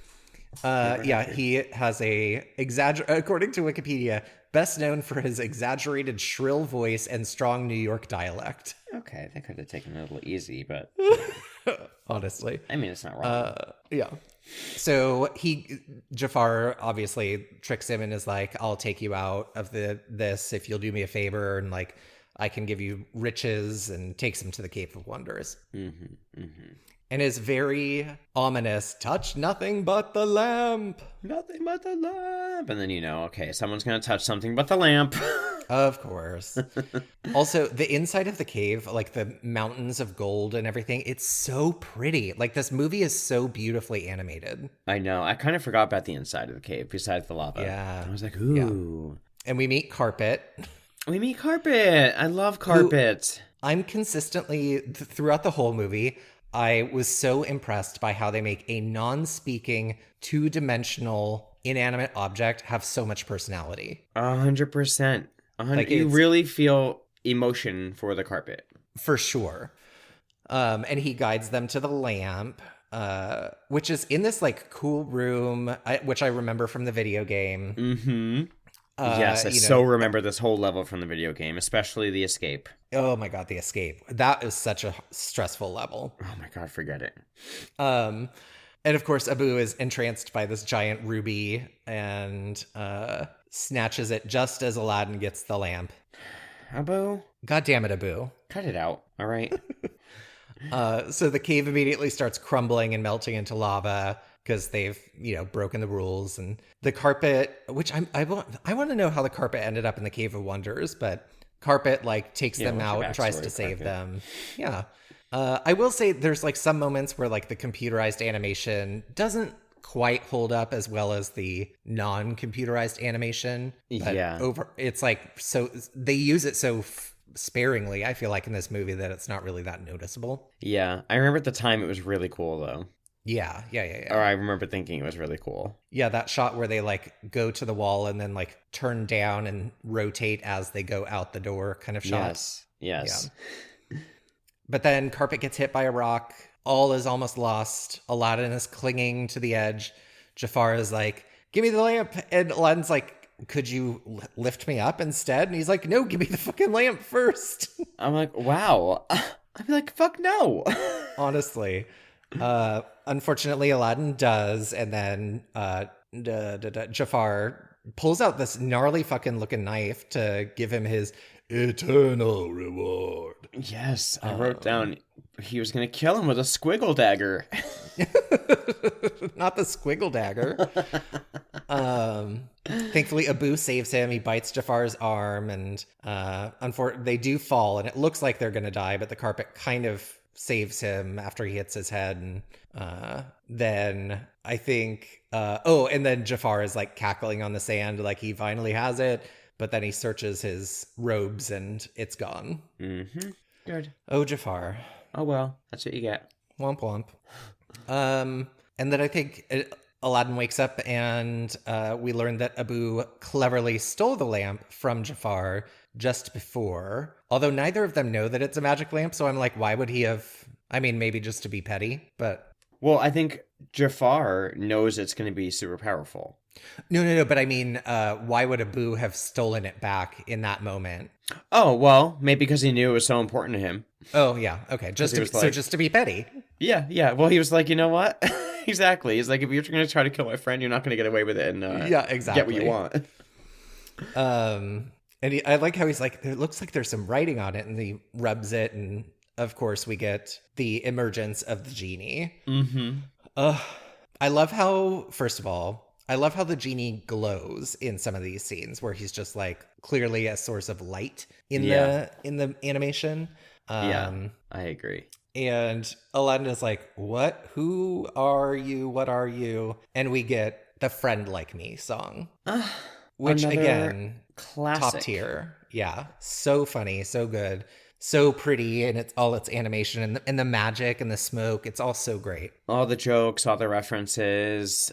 Yeah, he has according to Wikipedia, best known for his exaggerated shrill voice and strong New York dialect. Okay, they could have taken it a little easy, but honestly, I mean, it's not wrong. Yeah. So Jafar obviously tricks him and is like, "I'll take you out of this if you'll do me a favor, and like I can give you riches," and takes him to the Cave of Wonders. And is very ominous. Touch nothing but the lamp. Nothing but the lamp. And then okay, someone's going to touch something but the lamp. Of course. Also, the inside of the cave, like the mountains of gold and everything, it's so pretty. Like this movie is so beautifully animated. I know. I kind of forgot about the inside of the cave besides the lava. Yeah. I was like, ooh. Yeah. And we meet Carpet. We meet Carpet. I love Carpet. I'm consistently, throughout the whole movie, I was so impressed by how they make a non-speaking, two-dimensional, inanimate object have so much personality. 100%. You really feel emotion for the carpet. For sure. And he guides them to the lamp, which is in this like cool room, which I remember from the video game. Mm-hmm. Yes, I so remember this whole level from the video game, especially the escape. Oh my god, the escape. That is such a stressful level. Oh my god, forget it. And of course, Abu is entranced by this giant ruby and snatches it just as Aladdin gets the lamp. Abu? God damn it, Abu. Cut it out, all right? So the cave immediately starts crumbling and melting into lava because they've, broken the rules. And the carpet, which I want to know how the carpet ended up in the Cave of Wonders, but Carpet like takes them out and tries to save them. Yeah. I will say there's like some moments where like the computerized animation doesn't quite hold up as well as the non-computerized animation. But it's like, so they use it so sparingly, I feel like, in this movie that it's not really that noticeable. Yeah. I remember at the time it was really cool though. Yeah. Or I remember thinking it was really cool. Yeah, that shot where they like go to the wall and then like turn down and rotate as they go out the door kind of shot. Yes. Yeah. But then Carpet gets hit by a rock. All is almost lost. Aladdin is clinging to the edge. Jafar is like, "Give me the lamp." And Aladdin's like, "Could you lift me up instead?" And he's like, "No, give me the fucking lamp first." I'm like, wow. I'm like, fuck no. Honestly. Unfortunately, Aladdin does, and then Jafar pulls out this gnarly fucking looking knife to give him his eternal reward. Yes, I wrote down he was going to kill him with a squiggle dagger. Not the squiggle dagger. Thankfully, Abu saves him. He bites Jafar's arm, and they do fall, and it looks like they're going to die, but the carpet kind of saves him after he hits his head. And then I think and then Jafar is like cackling on the sand like he finally has it, but then he searches his robes and it's gone. Good. Oh, Jafar. Oh well, that's what you get. Womp womp. And then I think Aladdin wakes up and we learn that Abu cleverly stole the lamp from Jafar just before, although neither of them know that it's a magic lamp. So I'm like, why would he have? I mean, maybe just to be petty, but. Well, I think Jafar knows it's going to be super powerful. No. But I mean, why would Abu have stolen it back in that moment? Oh, well, maybe because he knew it was so important to him. Oh, yeah. Okay. Just to be petty. Yeah. Well, he was like, you know what? Exactly. He's like, if you're going to try to kill my friend, you're not going to get away with it and exactly. Get what you want. And I like how he's like, it looks like there's some writing on it, and he rubs it, and of course we get the emergence of the genie. I love how, first of all, the genie glows in some of these scenes where he's just like clearly a source of light in the animation. I agree. And Aladdin is like, "What? Who are you? What are you?" And we get the "Friend Like Me" song. which Another again, top classic. tier. Yeah, so funny, so good, so pretty, and it's all its animation and the magic and the smoke. It's all so great. All the jokes, all the references.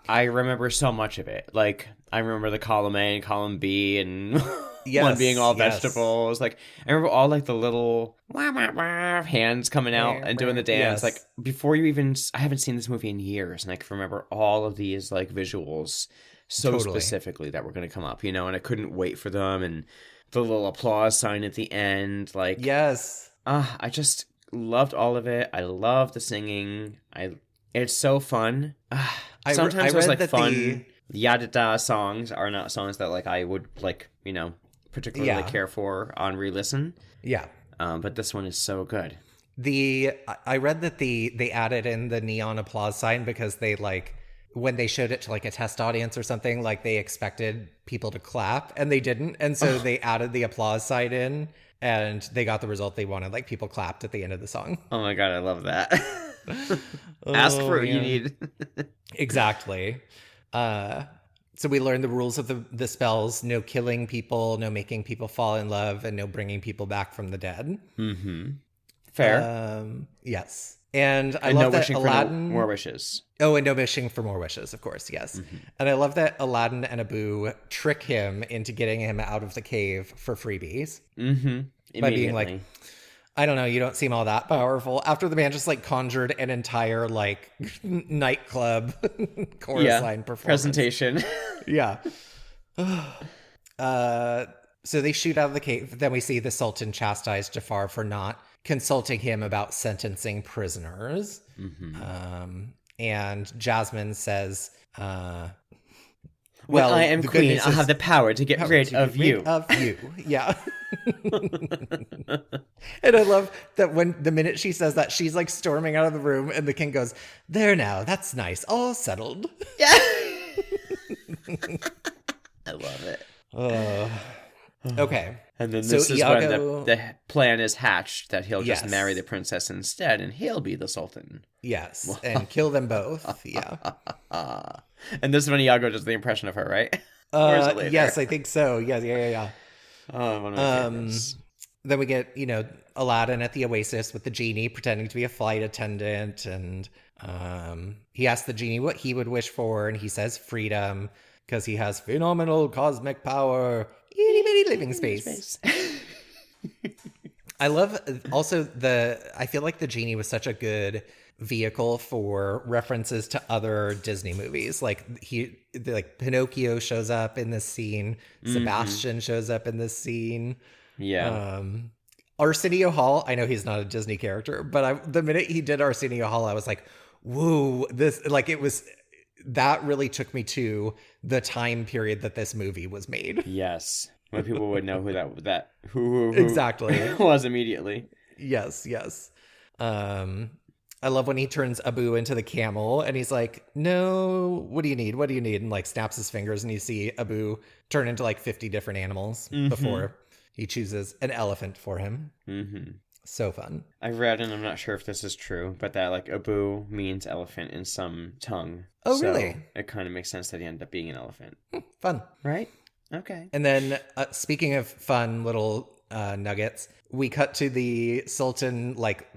I remember so much of it. Like, I remember the column A and column B and one being Yes, all yes, vegetables. Like, I remember all like the little wah, wah, wah, hands coming out and doing the dance. Like, yes, before you even, I haven't seen this movie in years, and I can remember all of these like visuals so totally. specifically that were going to come up, and I couldn't wait for them. And the little applause sign at the end, like, Yes, I just loved all of it. I love the singing. It's so fun. I Sometimes those read like that the fun yada da songs are not songs that like I would like, particularly yeah care for on re-listen. yeah But this one is so good. I read that they added in the neon applause sign because they like when they showed it to like a test audience or something, like they expected people to clap and they didn't, and so Oh, they added the applause sign in and they got the result they wanted. Like people clapped at the end of the song. oh my god, I love that. Ask Oh for what you man, need. exactly. Uh, so we learned the rules of the spells: no killing people, no making people fall in love, and no bringing people back from the dead. Mm-hmm. Fair. Yes. And I And no love that wishing for no more Aladdin. wishes. Oh, and no wishing for more wishes, of course, yes. Mm-hmm. And I love that Aladdin and Abu trick him into getting him out of the cave for freebies Mm-hmm. by being like, Immediately. I don't know, you don't seem all that powerful. After the man just like conjured an entire like nightclub chorus Yeah. line performance. Presentation. Yeah. So they shoot out of the cave. Then we see the Sultan chastise Jafar for not consulting him about sentencing prisoners. Mm-hmm. And Jasmine says, When I well, am the good queen, news I'll have is the power to get power rid to get of rid you. of you. Yeah. And I love that when the minute she says that, she's like storming out of the room, and the king goes, there now, that's nice, all settled. Yeah. I love it. Okay. And then So this is Iago, when the plan is hatched that he'll just marry the yes, princess instead and he'll be the sultan. yes, and kill them both. Yeah. And this is when Iago does the impression of her, right? Or is it later? Yes, I think so. Yeah. Oh, one of my favorites. Then we get, Aladdin at the Oasis with the genie pretending to be a flight attendant, and he asks the genie what he would wish for, and he says freedom because he has phenomenal cosmic power, itty bitty living space. I love also I feel like the genie was such a good vehicle for references to other Disney movies. Like Pinocchio shows up in this scene, Sebastian shows up in this scene. Yeah. Arsenio Hall, I know he's not a Disney character, but the minute he did Arsenio Hall, I was like, whoa, that really took me to the time period that this movie was made. Yes. When people would know who Exactly. was immediately. Yes. I love when he turns Abu into the camel and he's like, no, what do you need? What do you need? And like snaps his fingers and you see Abu turn into like 50 different animals before he chooses an elephant for him. Mm-hmm. So fun. I read, and I'm not sure if this is true, but that like Abu means elephant in some tongue. Oh, so really? It kind of makes sense that he ended up being an elephant. Fun. Right? Okay. And then speaking of fun little nuggets, we cut to the Sultan like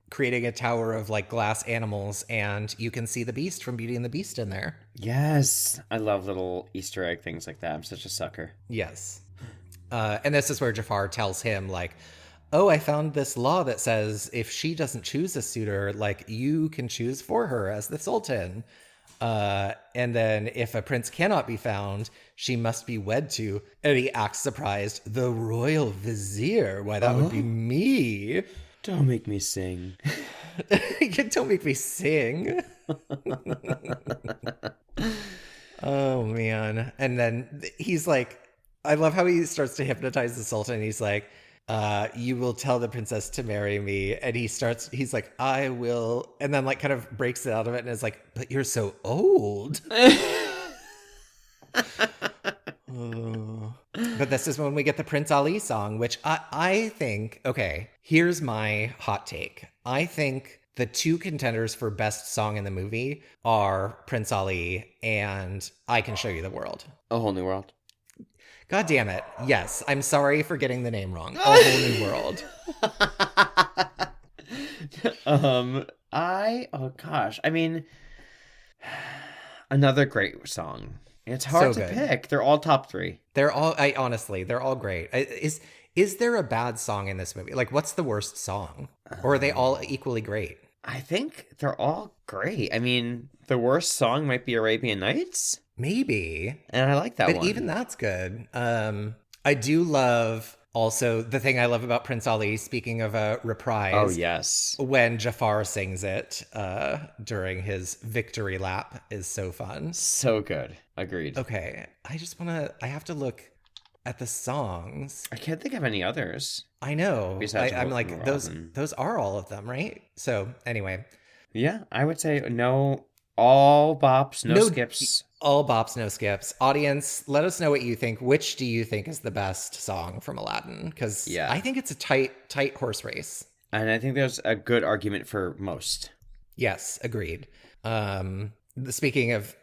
creating a tower of like glass animals, and you can see the Beast from Beauty and the Beast in there. Yes. I love little Easter egg things like that. I'm such a sucker. Yes. And this is where Jafar tells him like, oh, I found this law that says if she doesn't choose a suitor, like you can choose for her as the Sultan. And then if a prince cannot be found, she must be wed to, and he acts surprised, the royal vizier. Why, that would be me. Don't make me sing. Don't make me sing. Oh, man. And then he's like, I love how he starts to hypnotize the Sultan. He's like, you will tell the princess to marry me. And he's like, I will. And then like kind of breaks it out of it and is like, but you're so old. Oh. But this is when we get the Prince Ali song, which I think, okay, here's my hot take. I think the two contenders for best song in the movie are Prince Ali and I Can Show You the World. A Whole New World. God damn it. Yes, I'm sorry for getting the name wrong. A Whole New World. Oh gosh. I mean, another great song. It's hard So to good. pick. They're all top three. Honestly, they're all great. Is there a bad song in this movie? Like, what's the worst song? Or are they all equally great? I think they're all great. I mean, the worst song might be Arabian Nights, Maybe. and I like that But one. even that's good. I do love also the thing I love about Prince Ali, speaking of a Oh reprise, yes. when Jafar sings it during his victory lap is so fun. So good. Agreed. Okay, I have to look at the songs. I can't think of any others I know. besides I'm like, those Robin. those are all of them, right? So anyway, Yeah, I would say no, all bops, no skips. all bops, no skips. Audience, let us know what you think. Which do you think is the best song from Aladdin? Because Yeah. I think it's a tight horse race. And I think there's a good argument for most. Yes, agreed. Speaking of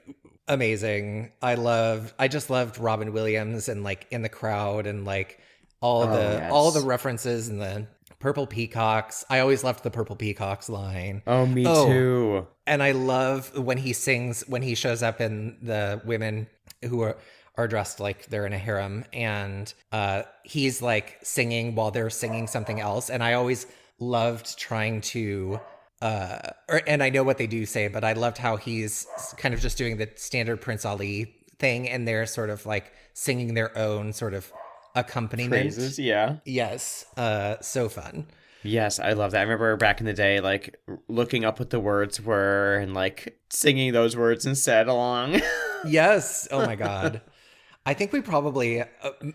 amazing, I just loved Robin Williams and like in the crowd and like all the Yes. references and the purple peacocks. I always loved the purple peacocks line. Oh, me too. And I love when he sings, when he shows up in the women who are dressed like they're in a harem, and he's like singing while they're singing something else. And I always loved trying to, and I know what they do say, but I loved how he's kind of just doing the standard Prince Ali thing, and they're sort of like singing their own sort of accompaniment. Phrases, yeah. Yes, so fun. Yes, I love that. I remember back in the day, like looking up what the words were and like singing those words instead along. Yes. Oh my God. I think we probably,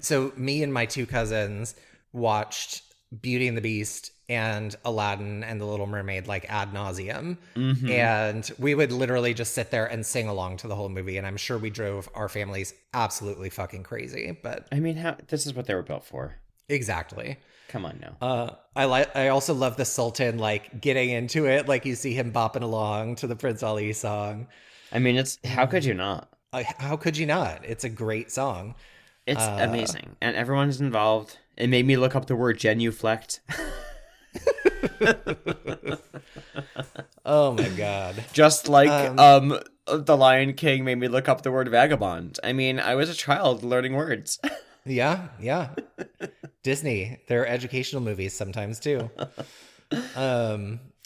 so me and my two cousins watched Beauty and the Beast and Aladdin and The Little Mermaid like ad nauseum. Mm-hmm. And we would literally just sit there and sing along to the whole movie. And I'm sure we drove our families absolutely fucking crazy, but I mean, this is what they were built for. exactly. Come on now. I also love the Sultan like getting into it. Like you see him bopping along to the Prince Ali song. I mean, it's how could you not? How could you not? It's a great song. It's amazing, and everyone's involved. It made me look up the word genuflect. Oh my God. Just like the Lion King made me look up the word vagabond. I mean, I was a child learning words. Yeah. Disney, they're educational movies sometimes too.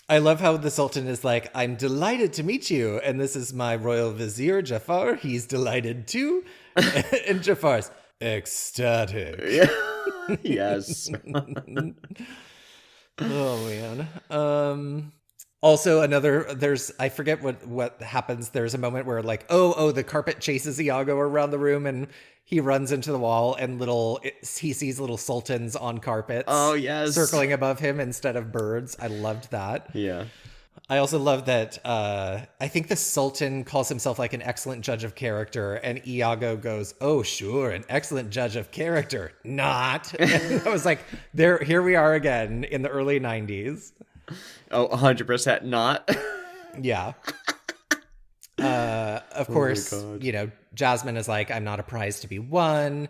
I love how the Sultan is like, I'm delighted to meet you. And this is my royal vizier, Jafar. He's delighted too. And Jafar's ecstatic. Yes. Oh man. Also I forget what happens. There's a moment where like, oh, the carpet chases Iago around the room and he runs into the wall and he sees little sultans on carpets. Oh, yes. Circling above him instead of birds. I loved that. Yeah. I also love that I think the Sultan calls himself like an excellent judge of character, and Iago goes, "Oh, sure, an excellent judge of character." Not. And I was like, here we are again in the early 90s. Oh, 100% not. Yeah. Of course, God. you know, Jasmine is like, I'm not a prize to be won.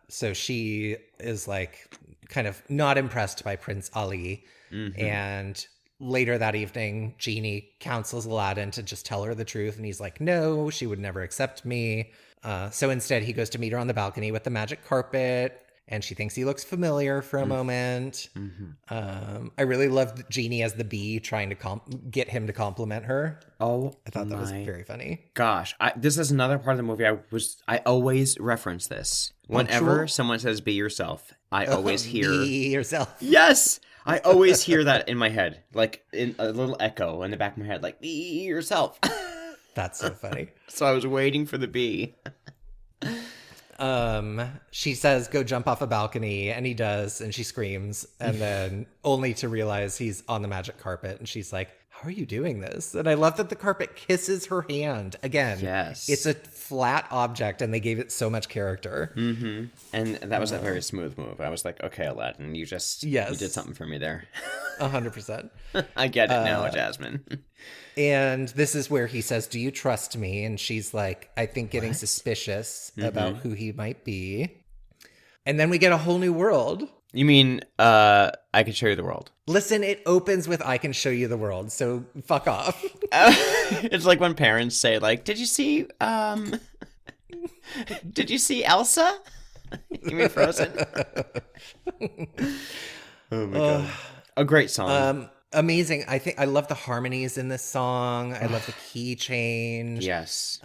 So she is like kind of not impressed by Prince Ali. Mm-hmm. And later that evening, Genie counsels Aladdin to just tell her the truth. And he's like, no, she would never accept me. So instead, he goes to meet her on the balcony with the magic carpet. And she thinks he looks familiar for a moment. Mm-hmm. I really loved Genie as the bee trying to get him to compliment her. Oh, I thought that was very funny. Gosh, this is another part of the movie I always reference this. Whenever someone says "be yourself," I always hear "be yourself." Yes, I always hear that in my head, like in a little echo in the back of my head, like "be yourself." That's so funny. So I was waiting for the bee. She says, go jump off a balcony, and he does, and she screams, and then only to realize he's on the magic carpet, and she's like, how are you doing this? And I love that the carpet kisses her hand. Again, it's Yes. a flat object and they gave it so much character. Mm-hmm. And that was a very smooth move. I was like, okay, Aladdin, you did Yes, something for me there. 100%. I get it now, Jasmine. And this is where he says, do you trust me? And she's like, I think getting What? suspicious about who he might be. And then we get a whole new world. You mean, I could show you the world? Listen, it opens with I can show you the world, so fuck off. It's like when parents say, like, did you see Elsa? You mean Frozen? Oh my god. A great song. Amazing. I think I love the harmonies in this song. I love the key change. Yes.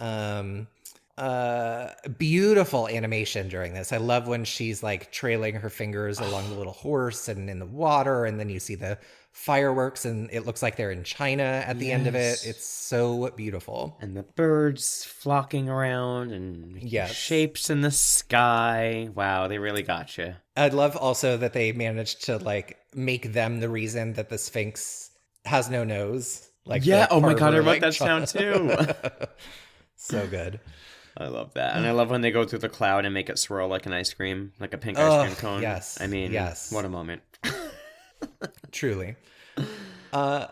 Beautiful animation during this. I love when she's like trailing her fingers along the little horse and in the water, and then you see the fireworks and it looks like they're in China at the end of it. It's so beautiful. And the birds flocking around and making shapes in the sky. Wow, they really got you. I love also that they managed to like make them the reason that the Sphinx has no nose. Like, yeah, oh my god, I Carver, wrote that down too. So good. I love that. And I love when they go through the cloud and make it swirl like an ice cream, like a pink ice cream cone. Yes. I mean, what a moment. Truly. I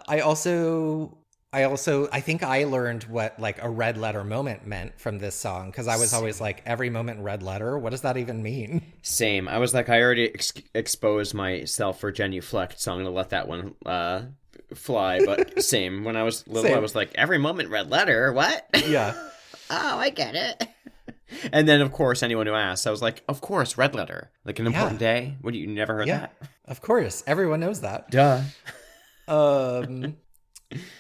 think I learned what like a red letter moment meant from this song, because I was always like, every moment red letter, what does that even mean? Same. I was like, I already exposed myself for genuflect, so I'm gonna let that one fly. But same. When I was little, I was like, every moment red letter. What? Yeah. Oh, I get it. And then, of course, anyone who asked, I was like, of course, red letter. Like an important day? What, you never heard that? Of course. Everyone knows that. Duh. And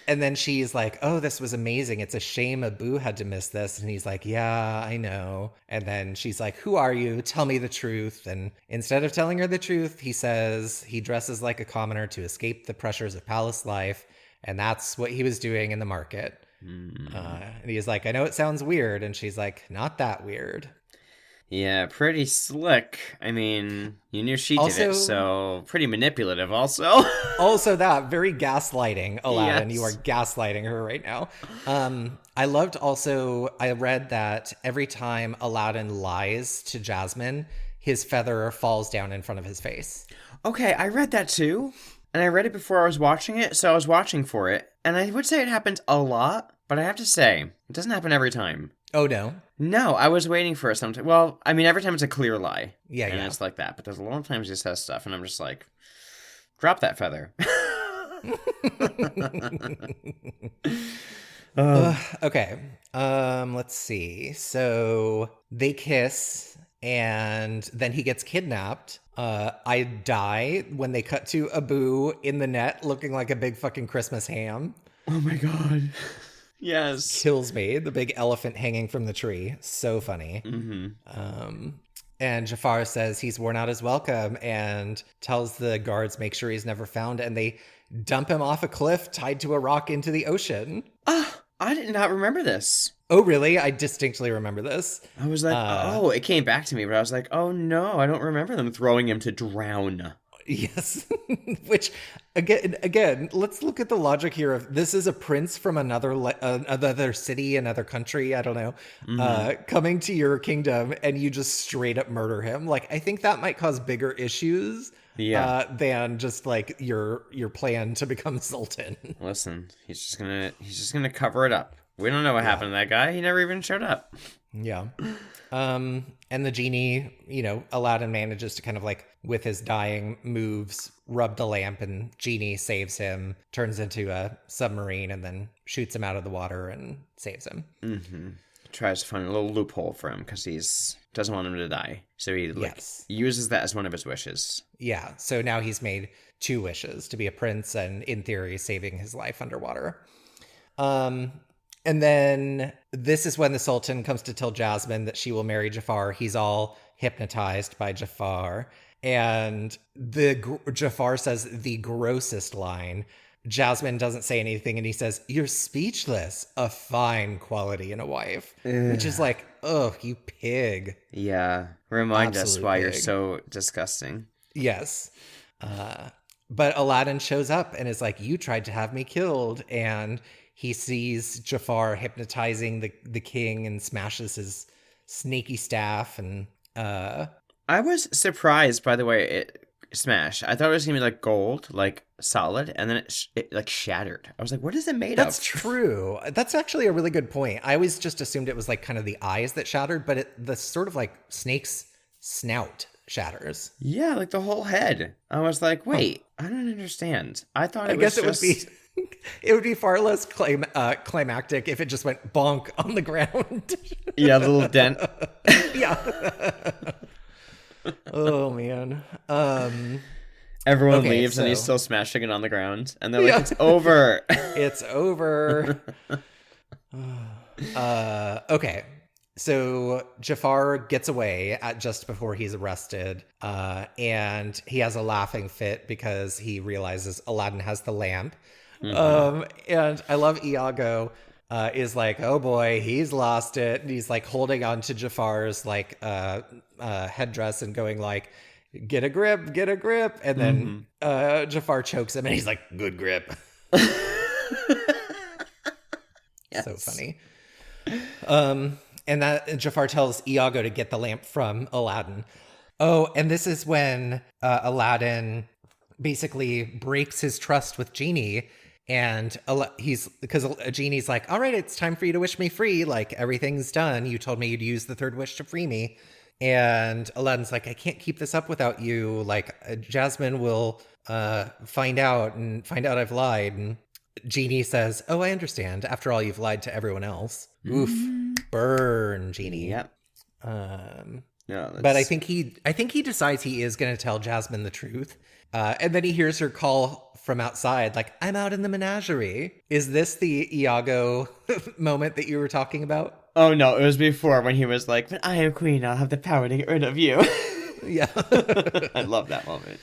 then she's like, oh, this was amazing. It's a shame Abu had to miss this. And he's like, yeah, I know. And then she's like, who are you? Tell me the truth. And instead of telling her the truth, he says he dresses like a commoner to escape the pressures of palace life. And that's what he was doing in the market. And he's like, I know it sounds weird. And she's like, not that weird. Yeah, pretty slick. I mean, you knew she did it, so pretty manipulative also. Also that, very gaslighting, Aladdin. Yes. You are gaslighting her right now. I read that every time Aladdin lies to Jasmine, his feather falls down in front of his face. Okay, I read that too. And I read it before I was watching it, so I was watching for it. And I would say it happens a lot, but I have to say, it doesn't happen every time. Oh, no? No, I was waiting for it sometimes. Well, I mean, every time it's a clear lie. Yeah, and it's like that. But there's a lot of times he says stuff, and I'm just like, drop that feather. Okay. Let's see. So they kiss, and then he gets kidnapped. I die when they cut to Abu in the net looking like a big fucking Christmas ham. Oh my god. Yes. Kills me. The big elephant hanging from the tree. So funny. And Jafar says he's worn out his welcome and tells the guards make sure he's never found. And they dump him off a cliff tied to a rock into the ocean. I did not remember this. Oh, really? I distinctly remember this. I was like, it came back to me, but I was like, oh no, I don't remember them throwing him to drown. Yes. Which, again, let's look at the logic here of this is a prince from another city, another country, I don't know, coming to your kingdom, and you just straight up murder him. Like, I think that might cause bigger issues than just like your plan to become sultan. Listen, he's just gonna cover it up. We don't know what happened to that guy. He never even showed up. Yeah. And the genie, Aladdin manages to kind of like, with his dying moves, rub the lamp, and genie saves him, turns into a submarine, and then shoots him out of the water and saves him. Mm-hmm. Tries to find a little loophole for him because he's doesn't want him to die. So he uses that as one of his wishes. Yeah. So now he's made 2 wishes, to be a prince and, in theory, saving his life underwater. And then this is when the Sultan comes to tell Jasmine that she will marry Jafar. He's all hypnotized by Jafar. And Jafar says the grossest line. Jasmine doesn't say anything, and he says, "You're speechless. A fine quality in a wife." Ugh. Which is like, oh, you pig. Yeah. Remind us why you're so disgusting. Yes. But Aladdin shows up and is like, you tried to have me killed. And he sees Jafar hypnotizing the king and smashes his snaky staff. And I was surprised, by the way, it smashed. I thought it was going to be like gold, like solid, and then it like shattered. I was like, what is it made of? That's true. That's actually a really good point. I always just assumed it was like kind of the eyes that shattered, but the sort of like snake's snout shatters. Yeah, like the whole head. I was like, wait, I don't understand. I thought it was would be it would be far less climactic if it just went bonk on the ground. Yeah, a little dent. Yeah. Oh man. Everyone leaves and he's still smashing it on the ground, and they're like, "It's over. It's over." Okay. So Jafar gets away just before he's arrested, and he has a laughing fit because he realizes Aladdin has the lamp. And I love Iago is like, oh boy, he's lost it. And he's like holding on to Jafar's like headdress and going like, get a grip. And then Jafar chokes him and he's like, good grip. Yes. So funny. And that Jafar tells Iago to get the lamp from Aladdin. Oh, and this is when Aladdin basically breaks his trust with Genie. And because Genie's like, all right, it's time for you to wish me free. Like, everything's done. You told me you'd use the third wish to free me. And Aladdin's like, I can't keep this up without you. Like, Jasmine will find out I've lied. And Genie says, oh, I understand. After all, you've lied to everyone else. Oof. Burn, Genie. Yep. But I think he decides he is going to tell Jasmine the truth. And then he hears her call from outside, like, I'm out in the menagerie. Is this the Iago moment that you were talking about? Oh, no, it was before when he was like, when I am queen, I'll have the power to get rid of you. Yeah. I love that moment.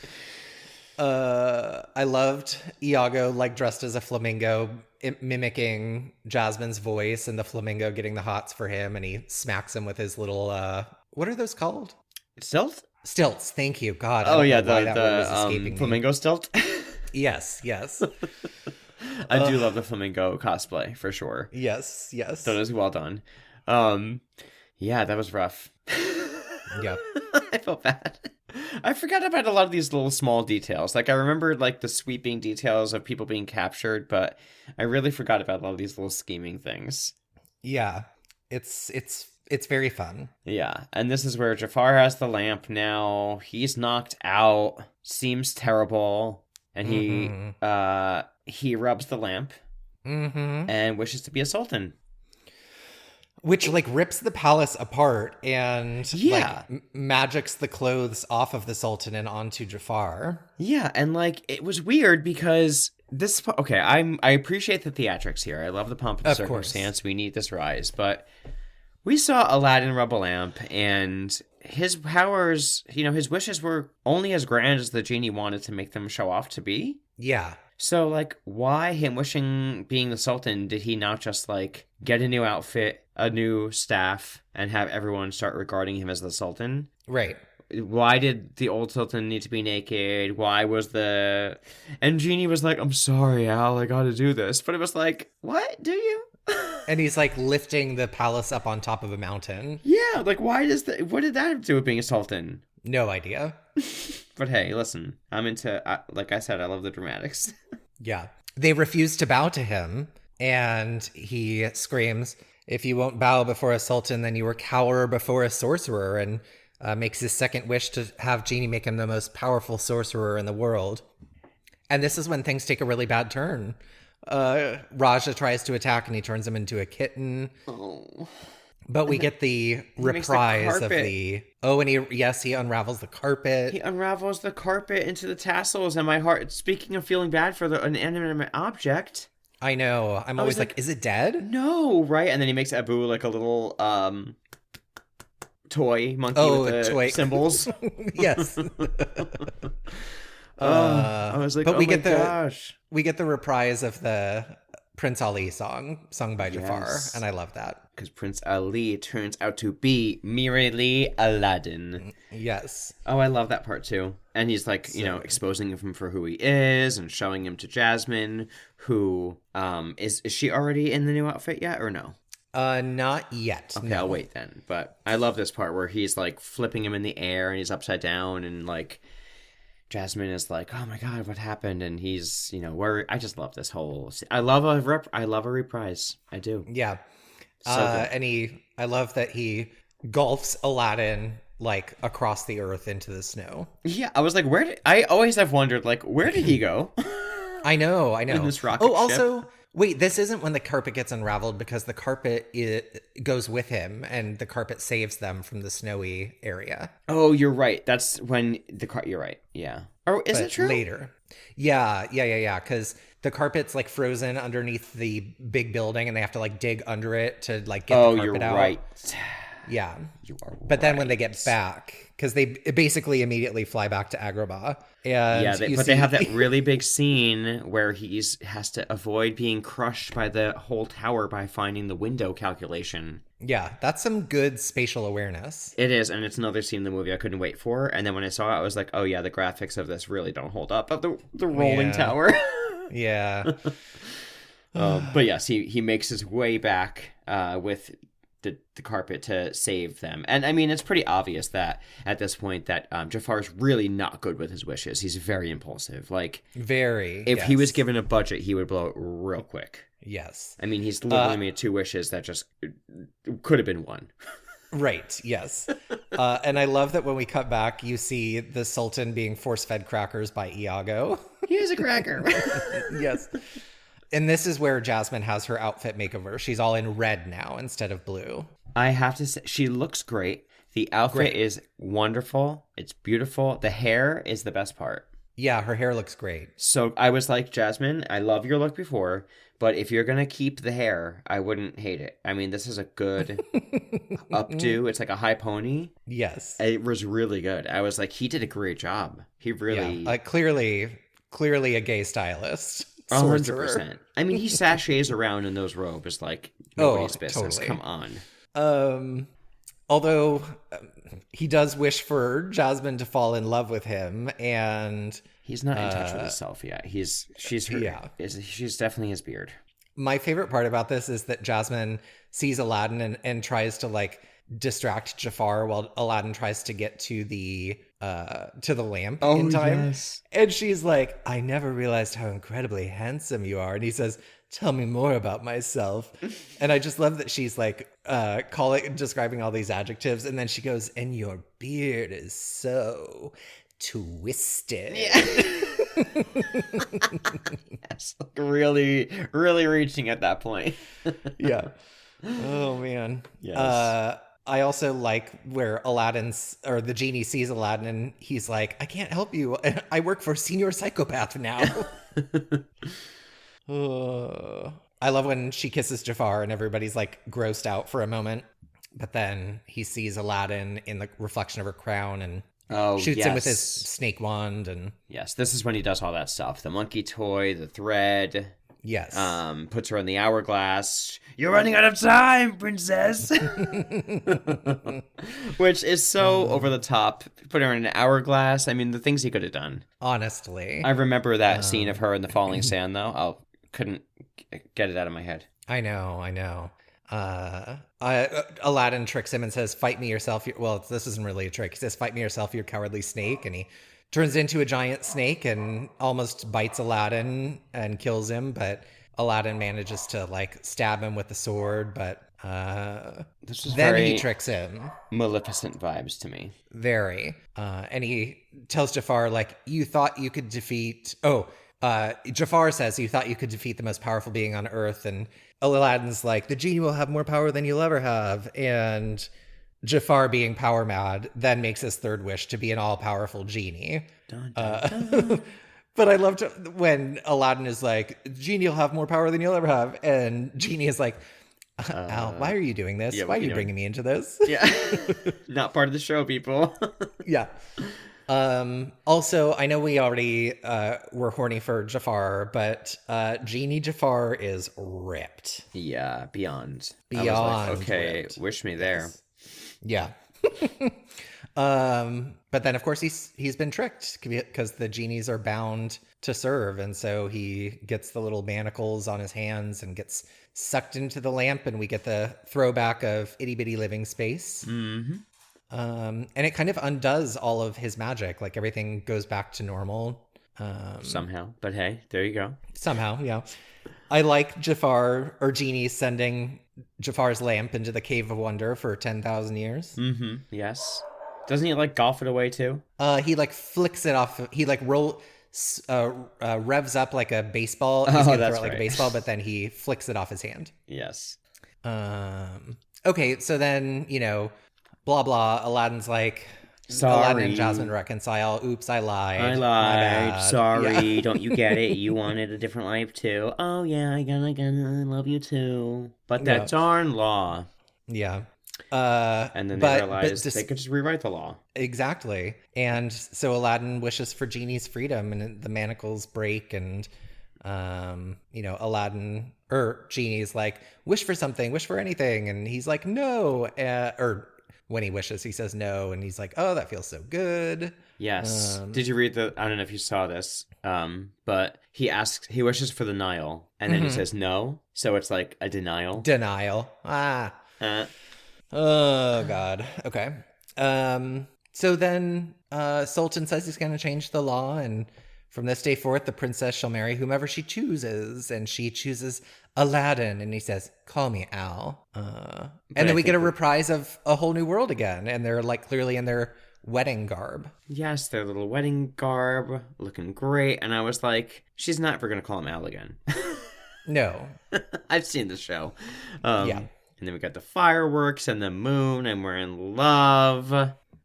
I loved Iago, like, dressed as a flamingo, mimicking Jasmine's voice, and the flamingo getting the hots for him, and he smacks him with his little, what are those called? Stilts, thank you. God. Oh, yeah, the flamingo stilt. Yes. I do love the flamingo cosplay, for sure. Yes. That was well done. Yeah, that was rough. Yeah. I felt bad. I forgot about a lot of these little small details. Like, I remembered, like, the sweeping details of people being captured, but I really forgot about a lot of these little scheming things. Yeah. It's very fun. Yeah, and this is where Jafar has the lamp now. He's knocked out. Seems terrible. And he rubs the lamp and wishes to be a sultan. Which, like, rips the palace apart and like, magics the clothes off of the sultan and onto Jafar. Yeah, and, like, it was weird because this... Okay, I appreciate the theatrics here. I love the pomp and circumstance. We need this rise, but... We saw Aladdin rub a lamp, and his powers, his wishes were only as grand as the genie wanted to make them show off to be. Yeah. So, like, why him wishing being the Sultan did he not just, like, get a new outfit, a new staff, and have everyone start regarding him as the Sultan? Right. Why did the old Sultan need to be naked? Why was the... And Genie was like, I'm sorry, Al, I gotta do this. But it was like, what? Do you? And he's like lifting the palace up on top of a mountain. Yeah, like what did that have to do with being a sultan? No idea. But hey, listen, I'm into, like I said, I love the dramatics. Yeah. They refuse to bow to him, and he screams, if you won't bow before a sultan, then you will cower before a sorcerer, and makes his second wish to have Genie make him the most powerful sorcerer in the world. And this is when things take a really bad turn. Raja tries to attack and he turns him into a kitten. Oh. But we get the reprise of the... Oh, and he unravels the carpet. He unravels the carpet into the tassels, and my heart... Speaking of feeling bad for an inanimate object... I know. I'm always like, is it dead? No, right? And then he makes Abu like a little toy monkey with the symbols. Yes. I was like, but we get the reprise of the Prince Ali song sung by Jafar, Yes. and I love that. Because Prince Ali turns out to be merely Aladdin. Yes. Oh, I love that part too. And he's like, exposing him for who he is and showing him to Jasmine, who is she already in the new outfit yet or no? Not yet. Okay, No. I'll wait then. But I love this part where he's like flipping him in the air and he's upside down and like Jasmine is like, "Oh my God, what happened?" And he's, worried. I just love this whole. I love a reprise. I do. Yeah. So good. And I love that he gulfs Aladdin like across the earth into the snow. Yeah, I was like, I always have wondered, like, where did he go? I know. In this rocket Oh, also, wait, this isn't when the carpet gets unraveled because the carpet goes with him and the carpet saves them from the snowy area. Oh, you're right. That's when you're right. Yeah. Or is it true? Later. Yeah. Because the carpet's like frozen underneath the big building and they have to like dig under it to like get the carpet out. Oh, you're right. Yeah. You are right. But then when they get back, because they basically immediately fly back to Agrabah. And they have that really big scene where he has to avoid being crushed by the whole tower by finding the window calculation. Yeah, that's some good spatial awareness. It is, and it's another scene in the movie I couldn't wait for. And then when I saw it, I was like, oh yeah, the graphics of this really don't hold up. Of the rolling tower. Yeah. But yes, he makes his way back with the carpet to save them. And I mean, it's pretty obvious that at this point that Jafar's really not good with his wishes. He's very impulsive. Like, if he was given a budget, he would blow it real quick. Yes. I mean, he's literally made 2 wishes that just could have been 1. Right, yes. And I love that when we cut back, you see the Sultan being force-fed crackers by Iago. Here's a cracker. Yes. And this is where Jasmine has her outfit makeover. She's all in red now instead of blue. I have to say, she looks great. The outfit is wonderful. It's beautiful. The hair is the best part. Yeah, her hair looks great. So I was like, Jasmine, I love your look before, but if you're going to keep the hair, I wouldn't hate it. I mean, this is a good updo. It's like a high pony. Yes. It was really good. I was like, he did a great job. He really... Yeah, clearly a gay stylist. 100%. I mean, he sachets around in those robes like nobody's business. Totally. Come on. Although he does wish for Jasmine to fall in love with him, and he's not in touch with himself yet. She's definitely his beard. My favorite part about this is that Jasmine sees Aladdin and tries to like distract Jafar while Aladdin tries to get to the lamp in time. Yes. And she's like, I never realized how incredibly handsome you are. And he says, tell me more about myself. And I just love that she's like describing all these adjectives, and then she goes, and your beard is so twisted. Yeah. Yes, like really, really reaching at that point. Yeah. Oh man. Yes. I also like where the genie sees Aladdin and he's like, I can't help you. I work for Senior Psychopath now. I love when she kisses Jafar and everybody's like grossed out for a moment. But then he sees Aladdin in the reflection of her crown and shoots him with his snake wand. And yes, this is when he does all that stuff. The monkey toy, the thread. Yes. Puts her in the hourglass. You're running out of time, princess. Which is so over the top. Put her in an hourglass. I mean, the things he could have done. Honestly. I remember that scene of her in the falling sand, though. I couldn't get it out of my head. I know. Aladdin tricks him and says, fight me yourself. Well, this isn't really a trick. He says, fight me yourself, you cowardly snake. And he turns into a giant snake and almost bites Aladdin and kills him, but Aladdin manages to like stab him with the sword, but this is then very he tricks him. Maleficent vibes to me. Very. And he tells Jafar, like, you thought you could defeat... Jafar says, you thought you could defeat the most powerful being on Earth, and Aladdin's like, the genie will have more power than you'll ever have, and... Jafar, being power mad, then makes his third wish to be an all-powerful genie. Dun, dun, dun. But I loved when Aladdin is like, genie will have more power than you'll ever have. And Genie is like, Al, why are you doing this? Why are you bringing me into this? Yeah. Not part of the show, people. Yeah. Also, I know we already were horny for Jafar, but Genie Jafar is ripped. Yeah, beyond. I was like, Beyond okay, ripped. wish me there. Yes. Yeah. But then of course he's been tricked because the genies are bound to serve, and so he gets the little manacles on his hands and gets sucked into the lamp, and we get the throwback of Itty Bitty Living Space. Mm-hmm. And it kind of undoes all of his magic. Like everything goes back to normal. Somehow. But hey, there you go. Somehow, yeah. I like Jafar or Genie sending Jafar's lamp into the Cave of Wonder for 10,000 years. Mm-hmm. Yes. Doesn't he like golf it away too? He like flicks it off. He like revs up like a baseball. He's gonna throw it like a baseball, but then he flicks it off his hand. Yes. Okay, so then, blah blah. Aladdin's like, sorry. Aladdin and Jasmine reconcile. Oops, I lied. I My lied. bad. Sorry. Yeah. Don't you get it? You wanted a different life too. Oh yeah, I love you too. But that's our law. Yeah. And then they realized they could just rewrite the law. Exactly. And so Aladdin wishes for Genie's freedom, and the manacles break, and Aladdin or Genie's like, wish for something, wish for anything, and he's like, no. Or when he wishes, he says no, and he's like, oh, that feels so good. Yes. Did you read I don't know if you saw this, but he wishes for the Nile, and then he says no, so it's like a denial. Denial. Oh, God. Okay. So then Sultan says he's going to change the law, and from this day forth, the princess shall marry whomever she chooses, and she chooses Aladdin, and he says, call me Al. And then we get a reprise of A Whole New World again, and they're like clearly in their wedding garb. Yes, their little wedding garb, looking great, and I was like, she's not ever going to call him Al again. No. I've seen the show. Yeah. And then we got the fireworks and the moon, and we're in love.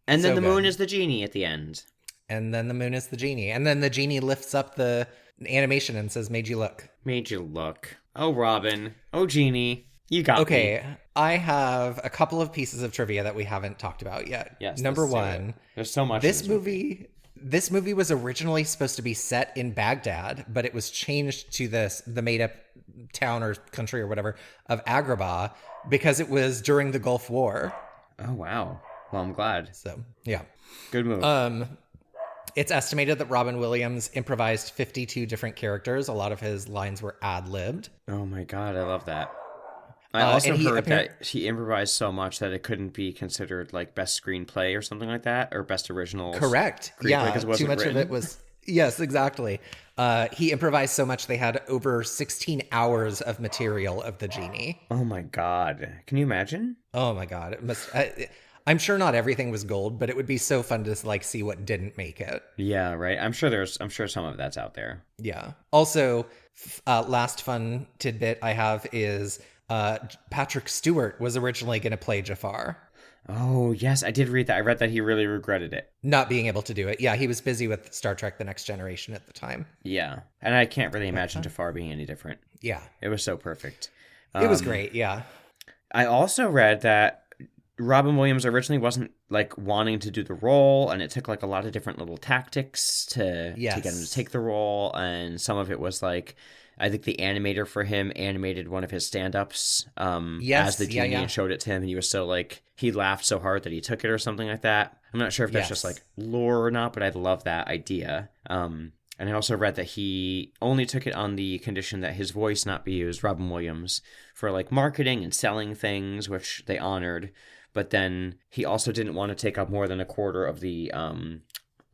And then the moon is the genie at the end. And then the moon is the genie. And then the genie lifts up the animation and says, made you look. Made you look. Oh, Robin. Oh, Genie. You got me. Okay, I have a couple of pieces of trivia that we haven't talked about yet. Yes. Number one. There's so much. This movie was originally supposed to be set in Baghdad, but it was changed to the made-up town or country or whatever of Agrabah because it was during the Gulf War. Oh, wow. Well, I'm glad. So, yeah. Good move. It's estimated that Robin Williams improvised 52 different characters. A lot of his lines were ad-libbed. Oh my God, I love that. I also heard that he improvised so much that it couldn't be considered like best screenplay or something like that, or best original. Correct. Yeah, too much of it was. Yes, exactly. He improvised so much they had over 16 hours of material of the genie. Oh my God, can you imagine? Oh my God, it must. I'm sure not everything was gold, but it would be so fun to like see what didn't make it. Yeah, right. I'm sure some of that's out there. Yeah. Also, last fun tidbit I have is Patrick Stewart was originally going to play Jafar. Oh, yes, I did read that. I read that he really regretted it. Not being able to do it. Yeah, he was busy with Star Trek The Next Generation at the time. Yeah. And I can't really imagine Jafar being any different. Yeah. It was so perfect. It was great, yeah. I also read that Robin Williams originally wasn't like wanting to do the role, and it took like a lot of different little tactics to get him to take the role, and some of it was like, I think the animator for him animated one of his stand-ups as the genie and showed it to him, and he was so like, he laughed so hard that he took it or something like that. I'm not sure if that's just like lore or not, but I love that idea. And I also read that he only took it on the condition that his voice not be used, Robin Williams, for like marketing and selling things, which they honored. But then he also didn't want to take up more than a quarter of the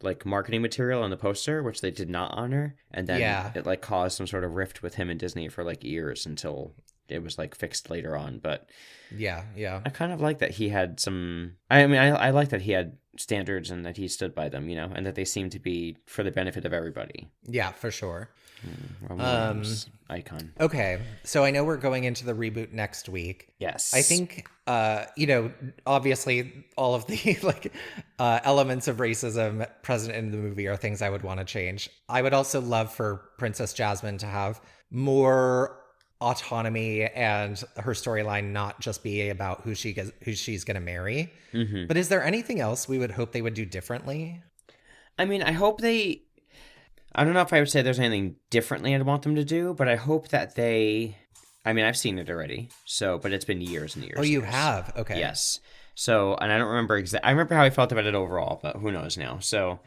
like marketing material on the poster, which they did not honor. And then it like caused some sort of rift with him and Disney for like years until it was like fixed later on. But yeah. I kind of like that he had some. I mean, I like that he had standards and that he stood by them, and that they seemed to be for the benefit of everybody. Yeah, for sure. Icon. Okay, so I know we're going into the reboot next week. Yes. I think, obviously all of the like elements of racism present in the movie are things I would want to change. I would also love for Princess Jasmine to have more autonomy and her storyline not just be about who she's going to marry. Mm-hmm. But is there anything else we would hope they would do differently? I mean, I hope they... I don't know if I would say there's anything differently I'd want them to do, but I hope that they... I mean, I've seen it already, but it's been years and years. Oh, you have? Okay. Yes. So, and I don't remember I remember how I felt about it overall, but who knows now. So,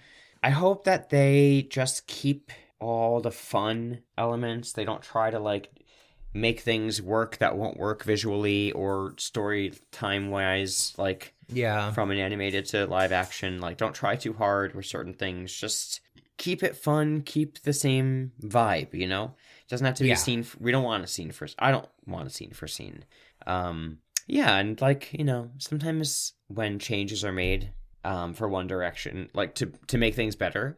I hope that they just keep all the fun elements. They don't try to, like, make things work that won't work visually or story time-wise, like, from an animated to live action. Like, don't try too hard with certain things. Just... keep it fun, keep the same vibe, you know? It doesn't have to be a scene. We don't want a scene for... I don't want a scene for scene. Yeah, and, like, you know, sometimes when changes are made for One Direction, like, to make things better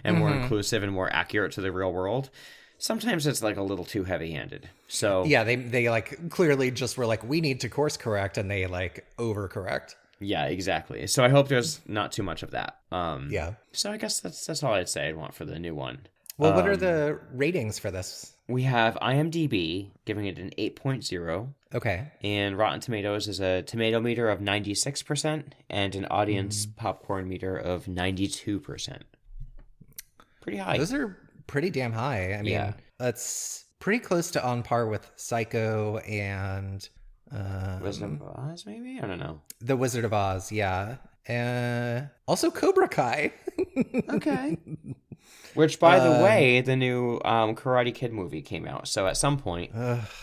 and more inclusive and more accurate to the real world, sometimes it's, like, a little too heavy-handed. So... yeah, they like, clearly just were like, we need to course correct, and they, like, overcorrect. Yeah, exactly. So I hope there's not too much of that. Yeah. So I guess that's all I'd say I'd want for the new one. Well, what are the ratings for this? We have IMDb giving it an 8.0. Okay. And Rotten Tomatoes is a tomato meter of 96% and an audience popcorn meter of 92%. Pretty high. Those are pretty damn high. I mean, that's pretty close to on par with Psycho and... Wizard of Oz, maybe? I don't know. The Wizard of Oz, yeah. Also Cobra Kai. Okay. Which, by the way, the new Karate Kid movie came out. So at some point,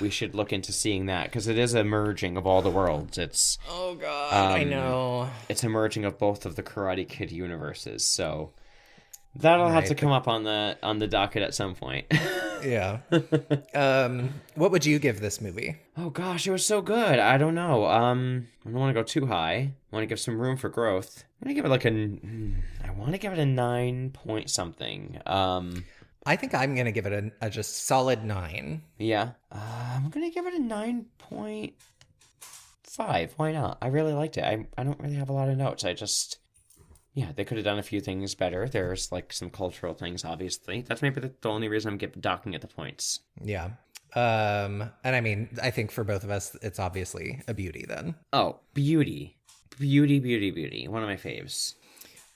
we should look into seeing that, because it is a merging of all the worlds. It's oh god, I know. It's a merging of both of the Karate Kid universes. So that'll have to come up on the docket at some point. Yeah. What would you give this movie? Oh gosh, it was so good. I don't know. I don't want to go too high. I want to give some room for growth. I'm gonna give it I want to give it a 9 point something. I think I'm gonna give it a just solid 9. Yeah. I'm gonna give it a 9.5. Why not? I really liked it. I don't really have a lot of notes. Yeah, they could have done a few things better. There's, like, some cultural things, obviously. That's maybe the only reason I'm docking at the points. Yeah. And I mean, I think for both of us, it's obviously a beauty then. Oh, beauty. Beauty, beauty, beauty. One of my faves.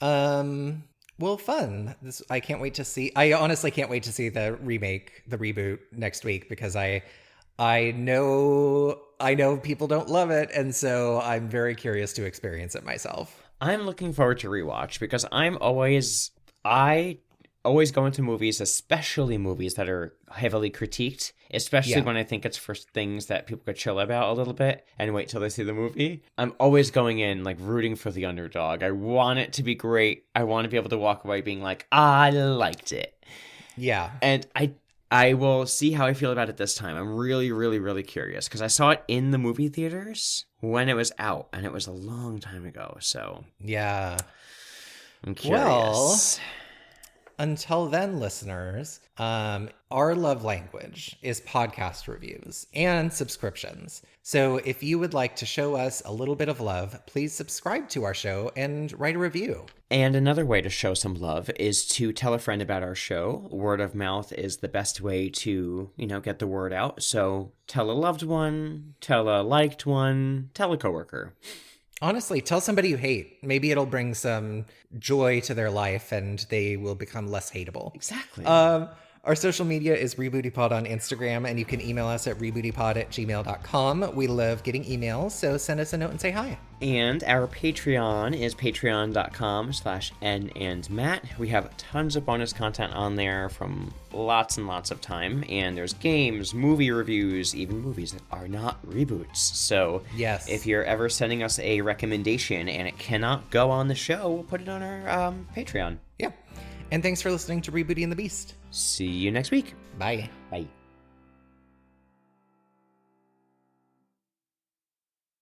Well, fun. I can't wait to see... I honestly can't wait to see the reboot next week, because I know people don't love it, and so I'm very curious to experience it myself. I'm looking forward to rewatch, because I always go into movies, especially movies that are heavily critiqued, especially when I think it's for things that people could chill about a little bit and wait till they see the movie. I'm always going in, like, rooting for the underdog. I want it to be great. I want to be able to walk away being like, I liked it. Yeah. And I will see how I feel about it this time. I'm really, really, really curious, because I saw it in the movie theaters when it was out, and it was a long time ago, so... yeah. I'm curious. Well, until then, listeners, our love language is podcast reviews and subscriptions. So if you would like to show us a little bit of love, please subscribe to our show and write a review. And another way to show some love is to tell a friend about our show. Word of mouth is the best way to, get the word out. So tell a loved one, tell a liked one, tell a coworker. Honestly, tell somebody you hate. Maybe it'll bring some joy to their life and they will become less hateable. Exactly. Our social media is RebootyPod on Instagram, and you can email us at rebootypod@gmail.com. We love getting emails, so send us a note and say hi. And our Patreon is patreon.com/NandMatt. We have tons of bonus content on there from lots and lots of time, and there's games, movie reviews, even movies that are not reboots. So yes, if you're ever sending us a recommendation and it cannot go on the show, we'll put it on our Patreon. Yeah. And thanks for listening to Rebooty and the Beast. See you next week. Bye. Bye.